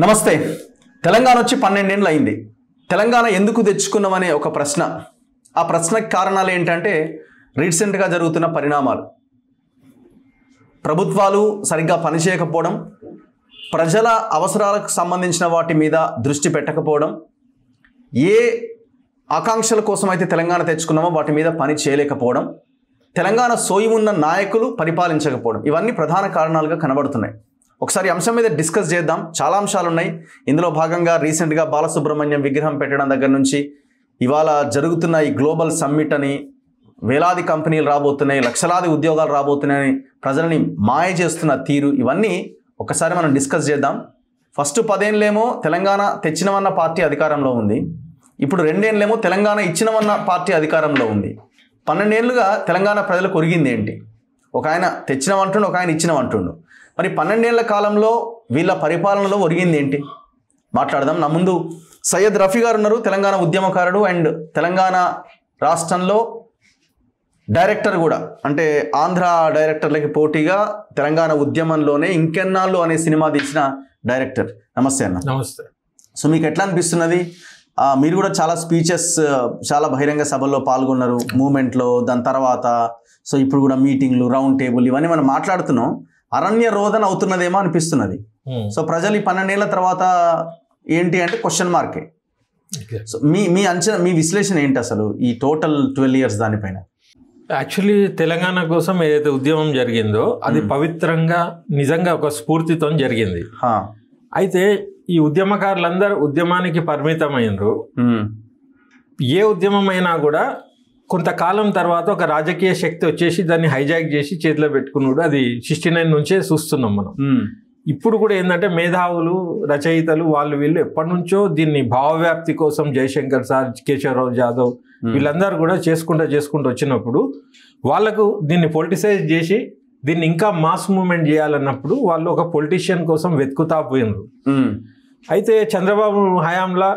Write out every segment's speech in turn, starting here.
నమస్తే. తెలంగాణ వచ్చి 12 ఏళ్ళు అయింది. తెలంగాణ ఎందుకు తెచ్చుకున్నామనే ఒక ప్రశ్న. ఆ ప్రశ్నకి కారణాలు ఏంటంటే రీసెంట్గా జరుగుతున్న పరిణామాలు. ప్రభుత్వాలు సరిగ్గా పనిచేయకపోవడం, ప్రజల అవసరాలకు సంబంధించిన వాటి మీద దృష్టి పెట్టకపోవడం, ఏ ఆకాంక్షల కోసం అయితే తెలంగాణ తెచ్చుకున్నామో వాటి మీద పని చేయలేకపోవడం, తెలంగాణ సోయి ఉన్న నాయకులు పరిపాలించకపోవడం, ఇవన్నీ ప్రధాన కారణాలుగా కనబడుతున్నాయి. ఒకసారి అంశం మీద డిస్కస్ చేద్దాం. చాలా అంశాలు ఉన్నాయి. ఇందులో భాగంగా రీసెంట్గా బాలసుబ్రహ్మణ్యం విగ్రహం పెట్టడం దగ్గర నుంచి ఇవాళ జరుగుతున్న ఈ గ్లోబల్ సమ్మిట్ అని, వేలాది కంపెనీలు రాబోతున్నాయి, లక్షలాది ఉద్యోగాలు రాబోతున్నాయని ప్రజలని మాయ చేస్తున్న తీరు, ఇవన్నీ ఒకసారి మనం డిస్కస్ చేద్దాం. ఫస్ట్ 10 ఏళ్ళేమో తెలంగాణ తెచ్చినవన్న పార్టీ అధికారంలో ఉంది. ఇప్పుడు 2 ఏళ్ళేమో తెలంగాణ ఇచ్చినవన్న పార్టీ అధికారంలో ఉంది. 12 ఏళ్ళుగా తెలంగాణ ప్రజలకు ఒరిగింది ఏంటి? ఒక ఆయన తెచ్చినవంటుండు, ఒక ఆయన ఇచ్చినవంటుండు. మరి 12 ఏళ్ల కాలంలో వీళ్ళ పరిపాలనలో ఒరిగింది ఏంటి? మాట్లాడదాం. నా ముందు సయ్యద్ రఫీ గారు ఉన్నారు, తెలంగాణ ఉద్యమకారుడు అండ్ తెలంగాణ రాష్ట్రంలో డైరెక్టర్ కూడా, అంటే ఆంధ్ర డైరెక్టర్లకి పోటీగా తెలంగాణ ఉద్యమంలోనే ఇంకెన్నాళ్ళు అనే సినిమా తీసిన డైరెక్టర్. నమస్తే అన్న. నమస్తే. సో మీకు ఎట్లా అనిపిస్తున్నది? మీరు కూడా చాలా స్పీచెస్, చాలా బహిరంగ సభల్లో పాల్గొన్నారు మూమెంట్లో. దాని తర్వాత సో ఇప్పుడు కూడా మీటింగ్లు, రౌండ్ టేబుల్, ఇవన్నీ మనం మాట్లాడుతున్నాం. అరణ్య రోదన అవుతున్నదేమో అనిపిస్తున్నది. సో ప్రజలు ఈ 12 ఏళ్ల తర్వాత ఏంటి అంటే క్వశ్చన్ మార్కే. సో మీ అంచనా, మీ విశ్లేషణ ఏంటి అసలు ఈ టోటల్ 12 ఇయర్స్ దానిపైన? యాక్చువల్లీ తెలంగాణ కోసం ఏదైతే ఉద్యమం జరిగిందో అది పవిత్రంగా, నిజంగా ఒక స్ఫూర్తితో జరిగింది. అయితే ఈ ఉద్యమకారులందరూ ఉద్యమానికి పరిమితమైనరు. ఏ ఉద్యమం అయినా కూడా కొంతకాలం తర్వాత ఒక రాజకీయ శక్తి వచ్చేసి దాన్ని హైజాక్ చేసి చేతిలో పెట్టుకున్నాడు. అది 69 నుంచే చూస్తున్నాం మనం. ఇప్పుడు కూడా ఏంటంటే మేధావులు, రచయితలు, వాళ్ళు వీళ్ళు ఎప్పటి నుంచో దీన్ని భావవ్యాప్తి కోసం జయశంకర్ సార్, కేశవరావు జాదవ్ వీళ్ళందరూ కూడా చేసుకుంటూ వచ్చినప్పుడు వాళ్ళకు దీన్ని పొలిటిసైజ్ చేసి దీన్ని ఇంకా మాస్ మూవ్మెంట్ చేయాలన్నప్పుడు వాళ్ళు ఒక పొలిటీషియన్ కోసం వెతుకుతా పోయినరు. అయితే చంద్రబాబు హయాంలో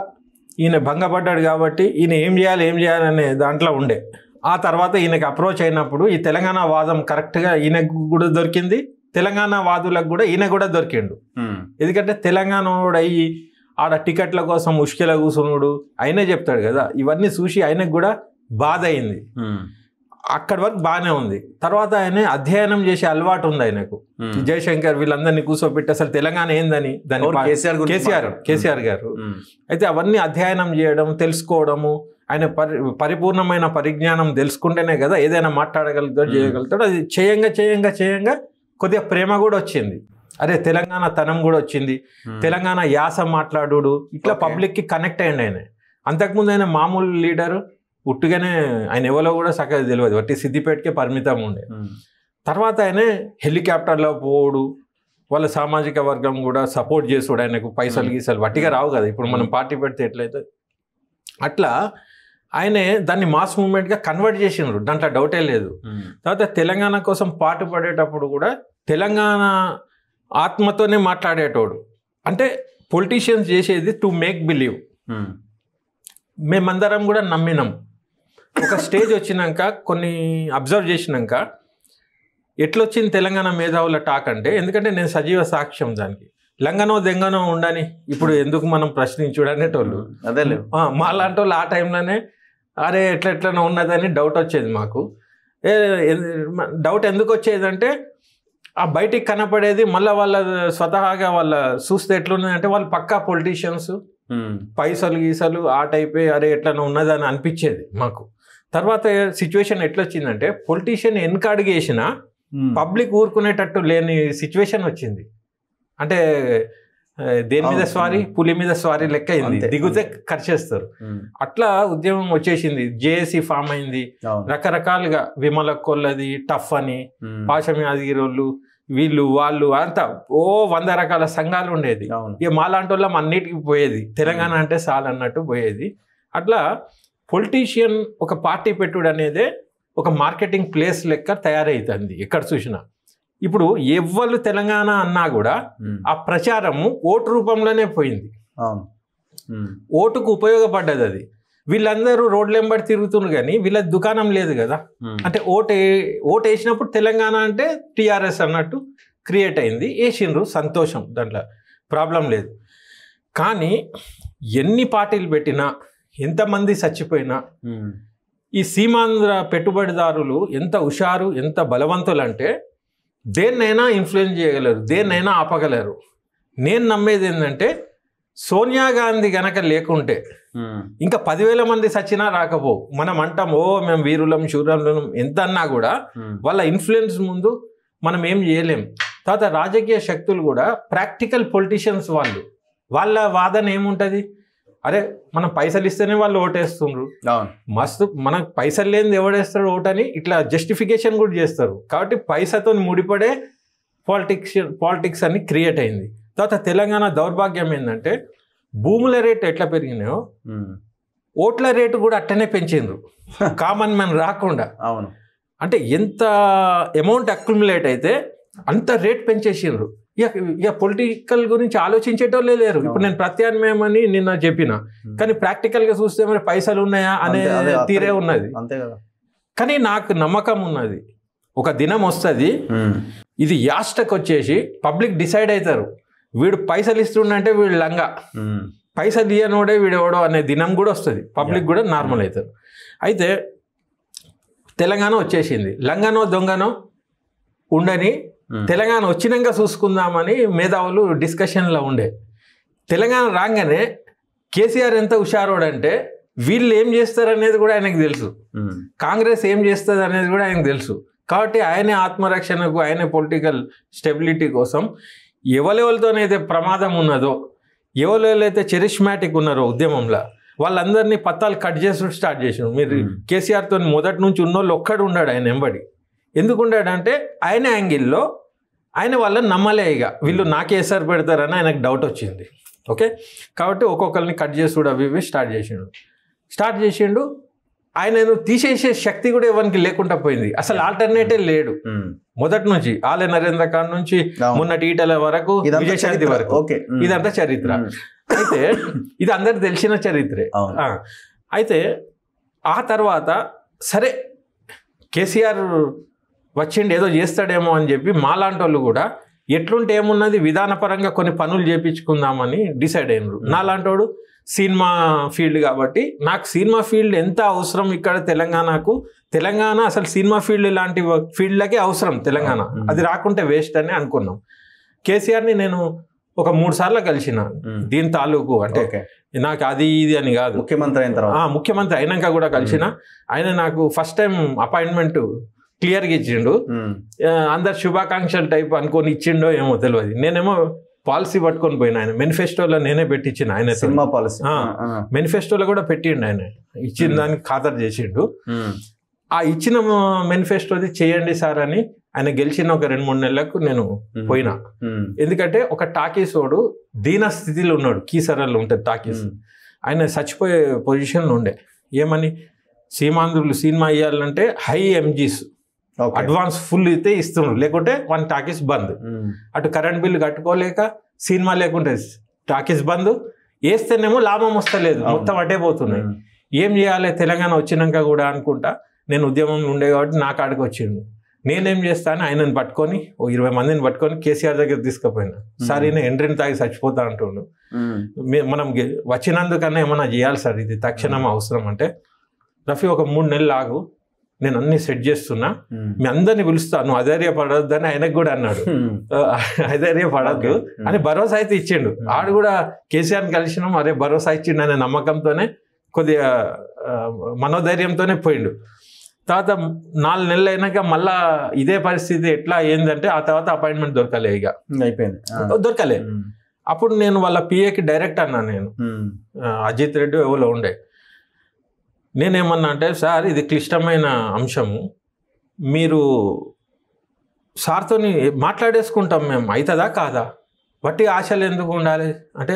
ఈయన భంగపడ్డాడు కాబట్టి ఈయన ఏం చేయాలనే దాంట్లో ఉండే. ఆ తర్వాత ఈయనకి అప్రోచ్ అయినప్పుడు ఈ తెలంగాణ వాదం కరెక్ట్గా ఈయనకు కూడా దొరికింది, తెలంగాణ వాదులకు కూడా ఈయన కూడా దొరికిండు. ఎందుకంటే తెలంగాణ అయ్యి ఆడ టికెట్ల కోసం ముష్కిల కూర్చున్నాడు, ఆయనే చెప్తాడు కదా. ఇవన్నీ చూసి ఆయనకు కూడా బాధ అయింది. అక్కడి వరకు బాగానే ఉంది. తర్వాత ఆయన అధ్యయనం చేసే అలవాటు ఉంది ఆయనకు. జయశంకర్ వీళ్ళందరినీ కూర్చోబెట్టి అసలు తెలంగాణ ఏందని, దాని కేసీఆర్ గారు అయితే అవన్నీ అధ్యయనం చేయడం, తెలుసుకోవడము, ఆయన పరిపూర్ణమైన పరిజ్ఞానం తెలుసుకుంటేనే కదా ఏదైనా మాట్లాడగలుగుతాడు, చేయగలుగుతాడు. అది చేయంగా కొద్దిగా ప్రేమ కూడా వచ్చింది. అరే తెలంగాణ తనం కూడా వచ్చింది, తెలంగాణ యాస మాట్లాడు, ఇట్లా పబ్లిక్కి కనెక్ట్ అయ్యండి ఆయన. అంతకుముందు ఆయన మామూలు లీడరు, ఉట్టుగానే ఆయన ఎవరో కూడా చక్కగా తెలియదు, బట్టి సిద్దిపేటకే పరిమితం ఉండే. తర్వాత ఆయన హెలికాప్టర్లో పోడు, వాళ్ళ సామాజిక వర్గం కూడా సపోర్ట్ చేసాడు ఆయనకు. పైసలు గీసలు వట్టిగా రావు కదా, ఇప్పుడు మనం పార్టీ పెడితే ఎట్లయితే అట్లా ఆయనే దాన్ని మాస్ మూవ్మెంట్గా కన్వర్ట్ చేసినారు, దాంట్లో డౌటే లేదు. తర్వాత తెలంగాణ కోసం పాటు పడేటప్పుడు కూడా తెలంగాణ ఆత్మతోనే మాట్లాడేటోడు. అంటే పొలిటీషియన్స్ చేసేది టు మేక్ బిలీవ్. మేమందరం కూడా నమ్మినాం. ఒక స్టేజ్ వచ్చినాక, కొన్ని అబ్జర్వ్ చేసినాక ఎట్లొచ్చింది తెలంగాణ మేధావుల టాక్ అంటే, ఎందుకంటే నేను సజీవ సాక్ష్యం దానికి. లంగనో దెంగనో ఉండని ఇప్పుడు ఎందుకు మనం ప్రశ్నించుడు అనేటోళ్ళు. అదే మా లాంటి వాళ్ళు ఆ టైంలోనే అరే ఎట్లనో ఉన్నదని డౌట్ వచ్చేది మాకు. డౌట్ ఎందుకు వచ్చేదంటే ఆ బయటికి కనపడేది మళ్ళీ వాళ్ళ స్వతహాగా వాళ్ళ చూస్తే ఎట్లున్నదంటే వాళ్ళు పక్కా పొలిటీషియన్స్, పైసలు గీసలు ఆ టైపే, అరే ఎట్లనో ఉన్నదని అనిపించేది మాకు. తర్వాత సిచ్యువేషన్ ఎట్లొచ్చిందంటే పొలిటీషియన్ వెనక అడిగేసినా పబ్లిక్ ఊరుకునేటట్టు లేని సిచ్యువేషన్ వచ్చింది. అంటే దేని మీద స్వారీ, పులి మీద స్వారీ లెక్క అయింది, దిగుతే ఖర్చేస్తారు. అట్లా ఉద్యమం వచ్చేసింది, జేఏసీ ఫామ్ అయింది. రకరకాలుగా విమల కొల్లది, టఫ్ అని, పాశం యాదగిరోళ్ళు, వీళ్ళు వాళ్ళు అంతా 100 రకాల సంఘాలు ఉండేది. ఇక మాలాంటి వాళ్ళం అన్నిటికీ పోయేది, తెలంగాణ అంటే చాలు అన్నట్టు పోయేది. అట్లా పొలిటీషియన్ ఒక పార్టీ పెట్టుడు అనేదే ఒక మార్కెటింగ్ ప్లేస్ లెక్క తయారవుతుంది ఎక్కడ చూసినా. ఇప్పుడు ఎవ్వరు తెలంగాణ అన్నా కూడా ఆ ప్రచారము ఓటు రూపంలోనే పోయింది. ఓటుకు ఉపయోగపడ్డది అది. వీళ్ళందరూ రోడ్ల వెంబడి తిరుగుతున్నారు కానీ వీళ్ళ దుకాణం లేదు కదా. అంటే ఓటు వేసినప్పుడు తెలంగాణ అంటే టీఆర్ఎస్ అన్నట్టు క్రియేట్ అయింది, వేసిండ్రు, సంతోషం, దాంట్లో ప్రాబ్లం లేదు. కానీ ఎన్ని పార్టీలు పెట్టినా ఎంతమంది చచ్చిపోయినా ఈ సీమాంధ్ర పెట్టుబడిదారులు ఎంత హుషారు ఎంత బలవంతులు అంటే దేన్నైనా ఇన్ఫ్లుయెన్స్ చేయగలరు, దేన్నైనా ఆపగలరు. నేను నమ్మేది ఏంటంటే సోనియా గాంధీ గనక లేకుంటే ఇంకా 10,000 మంది సచ్చినా రాకపో. మనం అంటాం మేము వీరులం శూరులం ఎంత అన్నా కూడా వాళ్ళ ఇన్ఫ్లుయెన్స్ ముందు మనం ఏం చేయలేం. తర్వాత రాజకీయ శక్తులు కూడా ప్రాక్టికల్ పొలిటీషియన్స్ వాళ్ళ వాదన ఏముంటుంది, అరే మనం పైసలు ఇస్తేనే వాళ్ళు ఓటేస్తుండ్రు, మస్తు మనకు పైసలు లేనిది ఎవడేస్తాడు ఓటని ఇట్లా జస్టిఫికేషన్ కూడా చేస్తారు. కాబట్టి పైసతో ముడిపడే పాలిటిక్స్ అని క్రియేట్ అయింది. తర్వాత తెలంగాణ దౌర్భాగ్యం ఏంటంటే భూముల రేటు ఎట్లా పెరిగినాయో ఓట్ల రేటు కూడా అట్టనే పెంచిండ్రు కామన్ మ్యాన్ రాకుండా. అవును, అంటే ఎంత అమౌంట్ అక్యుములేట్ అయితే అంత రేట్ పెంచేసిండ్రు. ఇక పొలిటికల్ గురించి ఆలోచించేటోళ్ళే లేరు. ఇప్పుడు నేను ప్రత్యామ్నాయం అని నిన్న చెప్పిన, కానీ ప్రాక్టికల్గా చూస్తే మరి పైసలు ఉన్నాయా అనే తీరే ఉన్నది. అంతే కదా. కానీ నాకు నమ్మకం ఉన్నది, ఒక దినం వస్తుంది ఇది యాస్టక్ వచ్చేసి పబ్లిక్ డిసైడ్ అవుతారు, వీడు పైసలు ఇస్తుండంటే వీడు లంగా, పైసలు ఇయ్యనోడే వీడు ఎవడో అనే దినం కూడా వస్తుంది. పబ్లిక్ కూడా నార్మల్ అవుతారు. అయితే తెలంగాణ వచ్చేసింది, లంగానో దొంగనో ఉండని తెలంగాణ వచ్చినాక చూసుకుందామని మేధావులు డిస్కషన్లో ఉండే. తెలంగాణ రాగానే కేసీఆర్ ఎంత హుషారోడంటే వీళ్ళు ఏం చేస్తారనేది కూడా ఆయనకు తెలుసు, కాంగ్రెస్ ఏం చేస్తుంది అనేది కూడా ఆయనకు తెలుసు. కాబట్టి ఆయనే ఆత్మరక్షణకు, ఆయనే పొలిటికల్ స్టెబిలిటీ కోసం ఎవరెవరితోనైతే ప్రమాదం ఉన్నదో, ఎవరెవరైతే చెరిష్మాటిక్ ఉన్నారో ఉద్యమంలో వాళ్ళందరినీ పత్తాలు కట్ చేసి స్టార్ట్ చేసాడు. మీరు కేసీఆర్తో మొదటి నుంచి ఉన్నోళ్ళు ఒక్కడు ఉన్నాడు ఆయన ఎంబడి. ఎందుకు ఉన్నాడంటే ఆయన యాంగిల్లో ఆయన వాళ్ళని నమ్మలే, ఇక వీళ్ళు నాకే ఎసరు పెడతారని ఆయనకు డౌట్ వచ్చింది. ఓకే, కాబట్టి ఒక్కొక్కరిని కట్ చేసుడు అవి ఇవి స్టార్ట్ చేసిండు. ఆయన తీసేసే శక్తి కూడా ఎవరికి లేకుండా పోయింది. అసలు ఆల్టర్నేటివ్ లేడు మొదటి నుంచి. ఆలయ నరేంద్ర ఖాన్ నుంచి మొన్నటి ఈటల వరకు, విజయశాంతి వరకు, ఇదంతా చరిత్ర. అయితే ఇది అందరికి తెలిసిన చరిత్రే. అయితే ఆ తర్వాత సరే కేసీఆర్ వచ్చిండి ఏదో చేస్తాడేమో అని చెప్పి మాలాంటి వాళ్ళు కూడా ఎట్లుంటే ఏమున్నది విధానపరంగా కొన్ని పనులు చేయించుకుందామని డిసైడ్ అయినరు. నాలాంటోడు సినిమా ఫీల్డ్ కాబట్టి నాకు సినిమా ఫీల్డ్ ఎంత అవసరం ఇక్కడ తెలంగాణకు, తెలంగాణ అసలు సినిమా ఫీల్డ్ లాంటి ఫీల్డ్లకే అవసరం తెలంగాణ, అది రాకుంటే వేస్ట్ అని అనుకున్నాం. కేసీఆర్ని నేను ఒక 3 సార్లు కలిసిన దీని తాలూకు, అంటే నాకు అది ఇది అని కాదు, ముఖ్యమంత్రి అయినాక కూడా కలిసిన. ఆయన నాకు ఫస్ట్ టైం అపాయింట్మెంట్ క్లియర్గా ఇచ్చిండు. అందరు శుభాకాంక్షలు టైప్ అనుకొని ఇచ్చిండో ఏమో తెలియదు. నేనేమో పాలసీ పట్టుకొని పోయిన, ఆయన మేనిఫెస్టోలో నేనే పెట్టించిన, ఆయన సినిమా పాలసీ మేనిఫెస్టోలో కూడా పెట్టిండు. ఆయన ఇచ్చిన దానికి ఖాతరు చేసిండు. ఆ ఇచ్చిన మేనిఫెస్టోది చేయండి సార్ అని ఆయన గెలిచిన ఒక 2-3 నెలలకు నేను పోయినా. ఎందుకంటే ఒక టాకీసోడు దీన స్థితిలో ఉన్నాడు, కీసరల్లో ఉంటుంది టాకీస్. ఆయన చచ్చిపోయే పొజిషన్లో ఉండే. ఏమని సీమాంధ్రులు సినిమా ఇవ్వాలంటే హై ఎంజీస్ అడ్వాన్స్ ఫుల్ అయితే ఇస్తున్నారు, లేకుంటే 1 టాకీస్ బంద్. అటు కరెంట్ బిల్లు కట్టుకోలేక సినిమా లేకుంటే టాకీస్ బంద్, వేస్తేనేమో లాభం వస్తలేదు, మొత్తం అటే పోతున్నాయి. ఏం చేయాలి తెలంగాణ వచ్చినాక కూడా అనుకుంటా. నేను ఉద్యమంలో ఉండే కాబట్టి నా కాడికి వచ్చిండు. నేనేం చేస్తాను, ఆయనను పట్టుకొని 20 మందిని పట్టుకొని కేసీఆర్ దగ్గర తీసుకుపోయినా. సార్ ఈయన ఎండ్రిని తాగి చచ్చిపోతా అంటుండు, మనం వచ్చినందుకన్నా ఏమన్నా చేయాలి సార్, ఇది తక్షణం అవసరం అంటే, రఫీ ఒక 3 నెలలు ఆగు, నేను అన్ని సెట్ చేస్తున్నా, మీ అందరినీ పిలుస్తాను, అధైర్యపడద్దు అని ఆయనకు కూడా అన్నాడు. అధైర్యపడద్దు అని భరోసా అయితే ఇచ్చిండు. ఆడు కూడా కేసీఆర్ని కలిసినాం, అరే భరోసా ఇచ్చిండు అనే నమ్మకంతోనే కొద్దిగా మనోధైర్యంతోనే పోయిండు. తర్వాత 4 నెలలు అయినాక మళ్ళా ఇదే పరిస్థితి ఎట్లా ఏంటంటే ఆ తర్వాత అపాయింట్మెంట్ దొరకలే, ఇక అయిపోయింది, దొరకలే. అప్పుడు నేను వాళ్ళ పిఏకి డైరెక్ట్ అన్నా, నేను అజిత్ రెడ్డి ఎవరో ఉండే. నేనేమన్నా అంటే, సార్ ఇది క్లిష్టమైన అంశము, మీరు సార్తో మాట్లాడేసుకుంటాం మేము, అవుతుందా కాదా, బట్టి ఆశలు ఎందుకు ఉండాలి అంటే,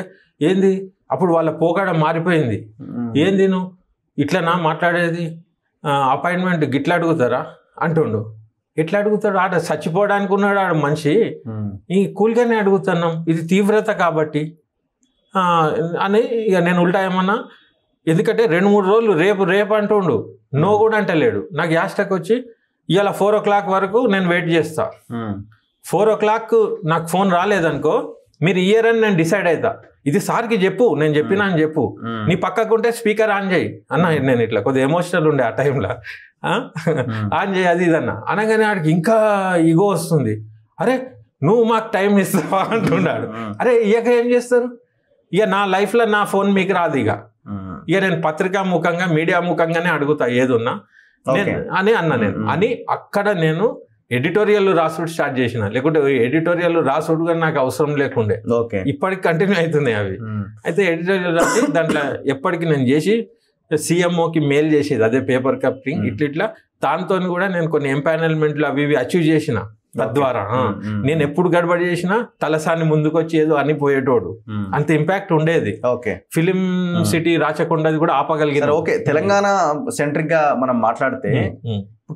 ఏంది అప్పుడు వాళ్ళ పోకడ మారిపోయింది. ఏంది నువ్వు ఇట్లనా మాట్లాడేది, అపాయింట్మెంట్ గిట్లా అడుగుతారా అంటుండు. ఎట్లా అడుగుతాడు, ఆడ చచ్చిపోవడానికి ఉన్నాడు ఆడ మనిషి, ఈ కూల్గానే అడుగుతున్నాం, ఇది తీవ్రత కాబట్టి అని. ఇక నేను ఉల్టా ఏమన్నా, ఎందుకంటే 2-3 రోజులు రేపు అంటుండు, నో కూడా అంటలేడు. నాకు యాస్టక్ వచ్చి ఇవాళ 4 o'clock వరకు నేను వెయిట్ చేస్తా, 4 o'clock నాకు ఫోన్ రాలేదనుకో మీరు ఇయర్ అని నేను డిసైడ్ అవుతా, ఇది సార్కి చెప్పు, నేను చెప్పినా అని చెప్పు, నీ పక్కకుంటే స్పీకర్ ఆన్ చేయి అన్న. నేను ఇట్లా కొద్దిగా ఎమోషనల్ ఉండే ఆ టైంలో, ఆన్ చేయి అది ఇదన్నా అనగానే ఆడికి ఇంకా ఈగో వస్తుంది. అరే నువ్వు మాకు టైం ఇస్తావా అంటున్నాడు. అరే ఇక ఏం చేస్తారు, ఇక నా లైఫ్లో నా ఫోన్ మీకు రాదు, ఇక నేను పత్రికా ముఖంగా మీడియా ముఖంగానే అడుగుతా ఏదున్నా అని అన్నా నేను. అని అక్కడ నేను ఎడిటోరియల్ రాసుడు స్టార్ట్ చేసిన, లేకుంటే ఎడిటోరియల్ రాసుడు కానీ నాకు అవసరం లేకుండే, ఇప్పటికి కంటిన్యూ అవుతున్నాయి అవి. అయితే ఎడిటోరియల్ రాసి దాంట్లో ఎప్పటికి నేను చేసి CMOకి మెయిల్ చేసేది, అదే పేపర్ కప్పింగ్ ఇట్లా. దాంతో కూడా నేను కొన్ని ఎంపానల్మెంట్లు అవి ఇవి అచీవ్ చేసిన. తద్వారా నేను ఎప్పుడు గడబడి చేసినా తలసాని ముందుకు వచ్చి ఏదో అని పోయేటోడు, అంత ఇంపాక్ట్ ఉండేది. ఫిలిం సిటీ రాచకొండది కూడా ఆపగలిగింది. ఓకే, తెలంగాణ సెంట్రిక్ గా మనం మాట్లాడితే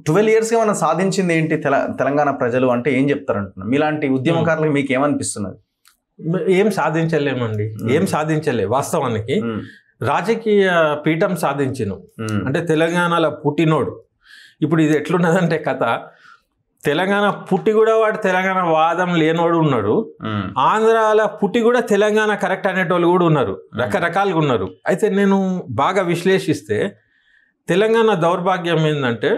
12 years గా మనం సాధించింది ఏంటి తెలంగాణ ప్రజలు అంటే ఏం చెప్తారంటున్నారు? మీలాంటి ఉద్యమకారులకు మీకు ఏమనిపిస్తున్నది? ఏం సాధించలేమండి, ఏం సాధించలే. వాస్తవానికి రాజకీయ పీఠం సాధించను అంటే తెలంగాణలో పుట్టినోడు. ఇప్పుడు ఇది ఎట్లున్నదంటే కథ, తెలంగాణ పుట్టి కూడా వాడు తెలంగాణ వాదం లేనోడు ఉన్నాడు, ఆంధ్రాలో పుట్టి కూడా తెలంగాణ కరెక్ట్ అనేటోళ్ళు కూడా ఉన్నారు, రకరకాలుగా ఉన్నారు. అయితే నేను బాగా విశ్లేషిస్తే తెలంగాణ దౌర్భాగ్యం ఏంటంటే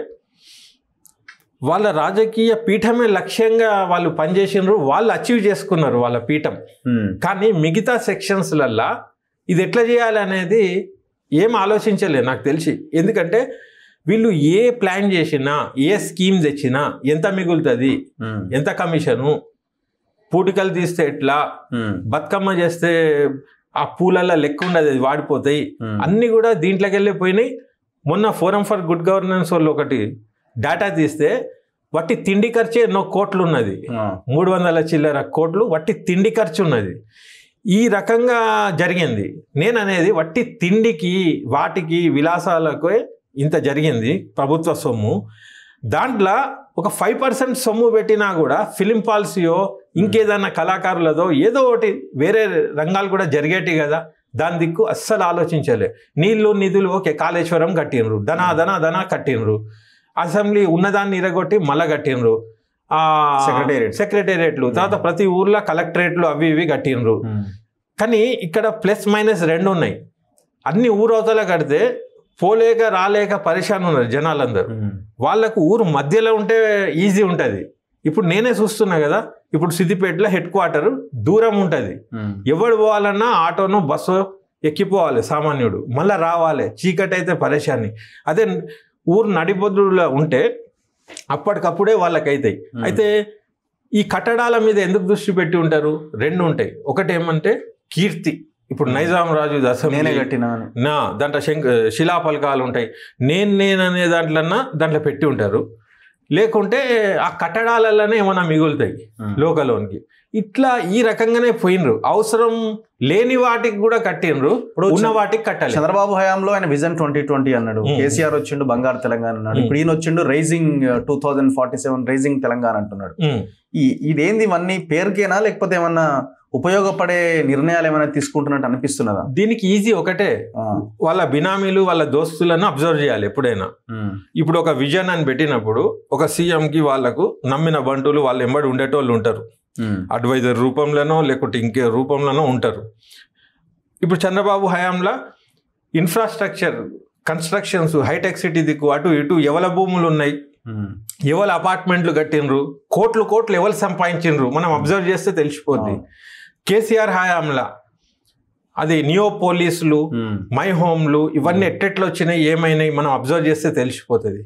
వాళ్ళ రాజకీయ పీఠమే లక్ష్యంగా వాళ్ళు పనిచేసినారు, వాళ్ళు అచీవ్ చేసుకున్నారు వాళ్ళ పీఠం. కానీ మిగతా సెక్షన్స్లల్లా ఇది ఎట్లా చేయాలి అనేది ఏం ఆలోచించలేదు నాకు తెలిసి. ఎందుకంటే వీళ్ళు ఏ ప్లాన్ చేసినా, ఏ స్కీమ్ తెచ్చినా ఎంత మిగులుతుంది, ఎంత కమిషను, పూటికలు తీస్తే ఎట్లా, బతుకమ్మ చేస్తే ఆ పూలల్లో లెక్క ఉండదు, అది వాడిపోతాయి, అన్నీ కూడా దీంట్లోకి వెళ్ళిపోయినాయి. మొన్న ఫోరం ఫర్ గుడ్ గవర్నెన్స్ వాళ్ళు ఒకటి డేటా తీస్తే వట్టి తిండి ఖర్చే ఎన్నో కోట్లు ఉన్నది, 300 చిల్లర కోట్లు వట్టి తిండి ఖర్చు ఉన్నది. ఈ రకంగా జరిగింది. నేను అనేది వట్టి తిండికి వాటికి విలాసాలకు ఇంత జరిగింది ప్రభుత్వ సొమ్ము. దాంట్లో ఒక 5% సొమ్ము పెట్టినా కూడా ఫిలిం పాలసీయో ఇంకేదన్నా కళాకారులదో ఏదో ఒకటి వేరే రంగాలు కూడా జరిగేటి కదా, దాని దిక్కు అస్సలు ఆలోచించలే. నీళ్లు నిధులు ఓకే, కాళేశ్వరం కట్టినరు, ధనా కట్టినరు, అసెంబ్లీ ఉన్నదాన్ని ఇరగొట్టి మళ్ళా కట్టినరు, సెక్రటేరియట్లు, తర్వాత ప్రతి ఊర్లో కలెక్టరేట్లు అవి ఇవి కట్టినరు. కానీ ఇక్కడ +- 2 ఉన్నాయి. అన్ని ఊరవతల కడితే పోలేక రాలేక పరిశాన్ ఉన్నారు జనాలందరూ. వాళ్ళకు ఊరు మధ్యలో ఉంటే ఈజీ ఉంటుంది. ఇప్పుడు నేనే చూస్తున్నా కదా, ఇప్పుడు సిద్దిపేటలో హెడ్-క్వార్టర్ దూరం ఉంటుంది, ఎవడు పోవాలన్నా ఆటోను బస్సు ఎక్కిపోవాలి సామాన్యుడు, మళ్ళీ రావాలి, చీకటి అయితే పరిశాని. అదే ఊరు నడిబొద్దులో ఉంటే అప్పటికప్పుడే వాళ్ళకి అవుతాయి. అయితే ఈ కట్టడాల మీద ఎందుకు దృష్టి పెట్టి ఉంటారు? 2 ఉంటాయి. ఒకటి ఏమంటే కీర్తి, ఇప్పుడు నైజాం రాజు నేనే కట్టినా దాంట్లో శిలాఫలకాలు ఉంటాయి, నేననే దాంట్లో పెట్టి ఉంటారు. లేకుంటే ఆ కట్టడాలలోనే ఏమైనా మిగులుతాయి లోకలోనికి. ఇట్లా ఈ రకంగానే పోయినరు. అవసరం లేని వాటికి కూడా కట్టినరు, ఉన్న వాటికి కట్టాలి. చంద్రబాబు హయాంలో ఆయన విజన్ 2020 అన్నాడు, కేసీఆర్ వచ్చిండు బంగారు తెలంగాణ అన్నాడు, ఇప్పుడు ఈయన వచ్చిండు రైజింగ్ 2047 రైజింగ్ తెలంగాణ అంటున్నాడు. ఇదేంది, ఇవన్నీ పేరుకేనా లేకపోతే ఏమన్నా ఉపయోగపడే నిర్ణయాలు ఏమైనా తీసుకుంటున్నట్టు అనిపిస్తున్నదా? దీనికి ఈజీ ఒకటే, వాళ్ళ బినామీలు వాళ్ళ దోస్తులను అబ్జర్వ్ చేయాలి ఎప్పుడైనా. ఇప్పుడు ఒక విజన్ అని పెట్టినప్పుడు ఒక సీఎంకి వాళ్ళకు నమ్మిన బంటులు వాళ్ళు ఎంబడి ఉండేటోళ్ళు ఉంటారు, అడ్వైజర్ రూపంలోనో లేకుంటే ఇంకే రూపంలోనో ఉంటారు. ఇప్పుడు చంద్రబాబు హయాంలో ఇన్ఫ్రాస్ట్రక్చర్ కన్స్ట్రక్షన్స్ హైటెక్ సిటీ దిక్కు అటు ఇటు ఎవల భూములు ఉన్నాయి, ఎవరు అపార్ట్మెంట్లు కట్టినరు, కోట్లు ఎవరు సంపాదించినరు మనం అబ్జర్వ్ చేస్తే తెలిసిపోద్ది. కేసీఆర్ హయాంలా అది నియో పోలీసులు, మై హోమ్లు ఇవన్నీ ఎట్టెట్లు వచ్చినాయి, ఏమైనాయి మనం అబ్జర్వ్ చేస్తే తెలిసిపోతుంది.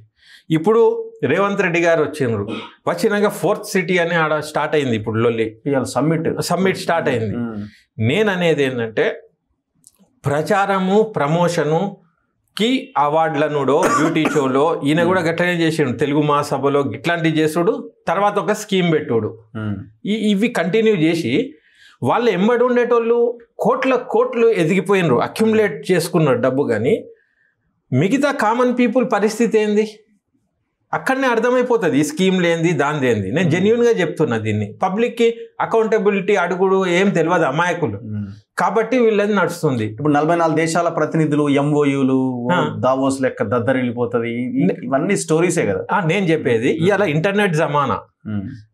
ఇప్పుడు రేవంత్ రెడ్డి గారు వచ్చినారు, వచ్చినాక 4th సిటీ అని ఆడ స్టార్ట్ అయింది. ఇప్పుడు లొల్లి సమ్మిట్ స్టార్ట్ అయింది. నేను అనేది ఏంటంటే ప్రచారము ప్రమోషను కి అవార్డులనుడో బ్యూటీ షోలో ఈయన కూడా గట్లనే చేసాడు, తెలుగు మహాసభలో ఇట్లాంటివి చేసుడు, తర్వాత ఒక స్కీమ్ పెట్టుడు, ఇవి కంటిన్యూ చేసి వాళ్ళు ఎంబడి ఉండేటోళ్ళు కోట్లు ఎదిగిపోయినరు, అక్యుములేట్ చేసుకున్నారు డబ్బు. కానీ మిగతా కామన్ పీపుల్ పరిస్థితి ఏంది అక్కడనే అర్థమైపోతుంది, ఈ స్కీమ్ లేనిది దాని ఏంది. నేను జెన్యున్గా చెప్తున్నా దీన్ని. పబ్లిక్కి అకౌంటబిలిటీ అడుగుడు ఏం తెలియదు అమాయకులు, కాబట్టి వీళ్ళది నడుస్తుంది. ఇప్పుడు 44 దేశాల ప్రతినిధులు, MOUలు, దావోస్ లెక్క దద్దరిల్లిపోతుంది, ఇవన్నీ స్టోరీసే కదా. నేను చెప్పేది ఇవాళ ఇంటర్నెట్ జమానా.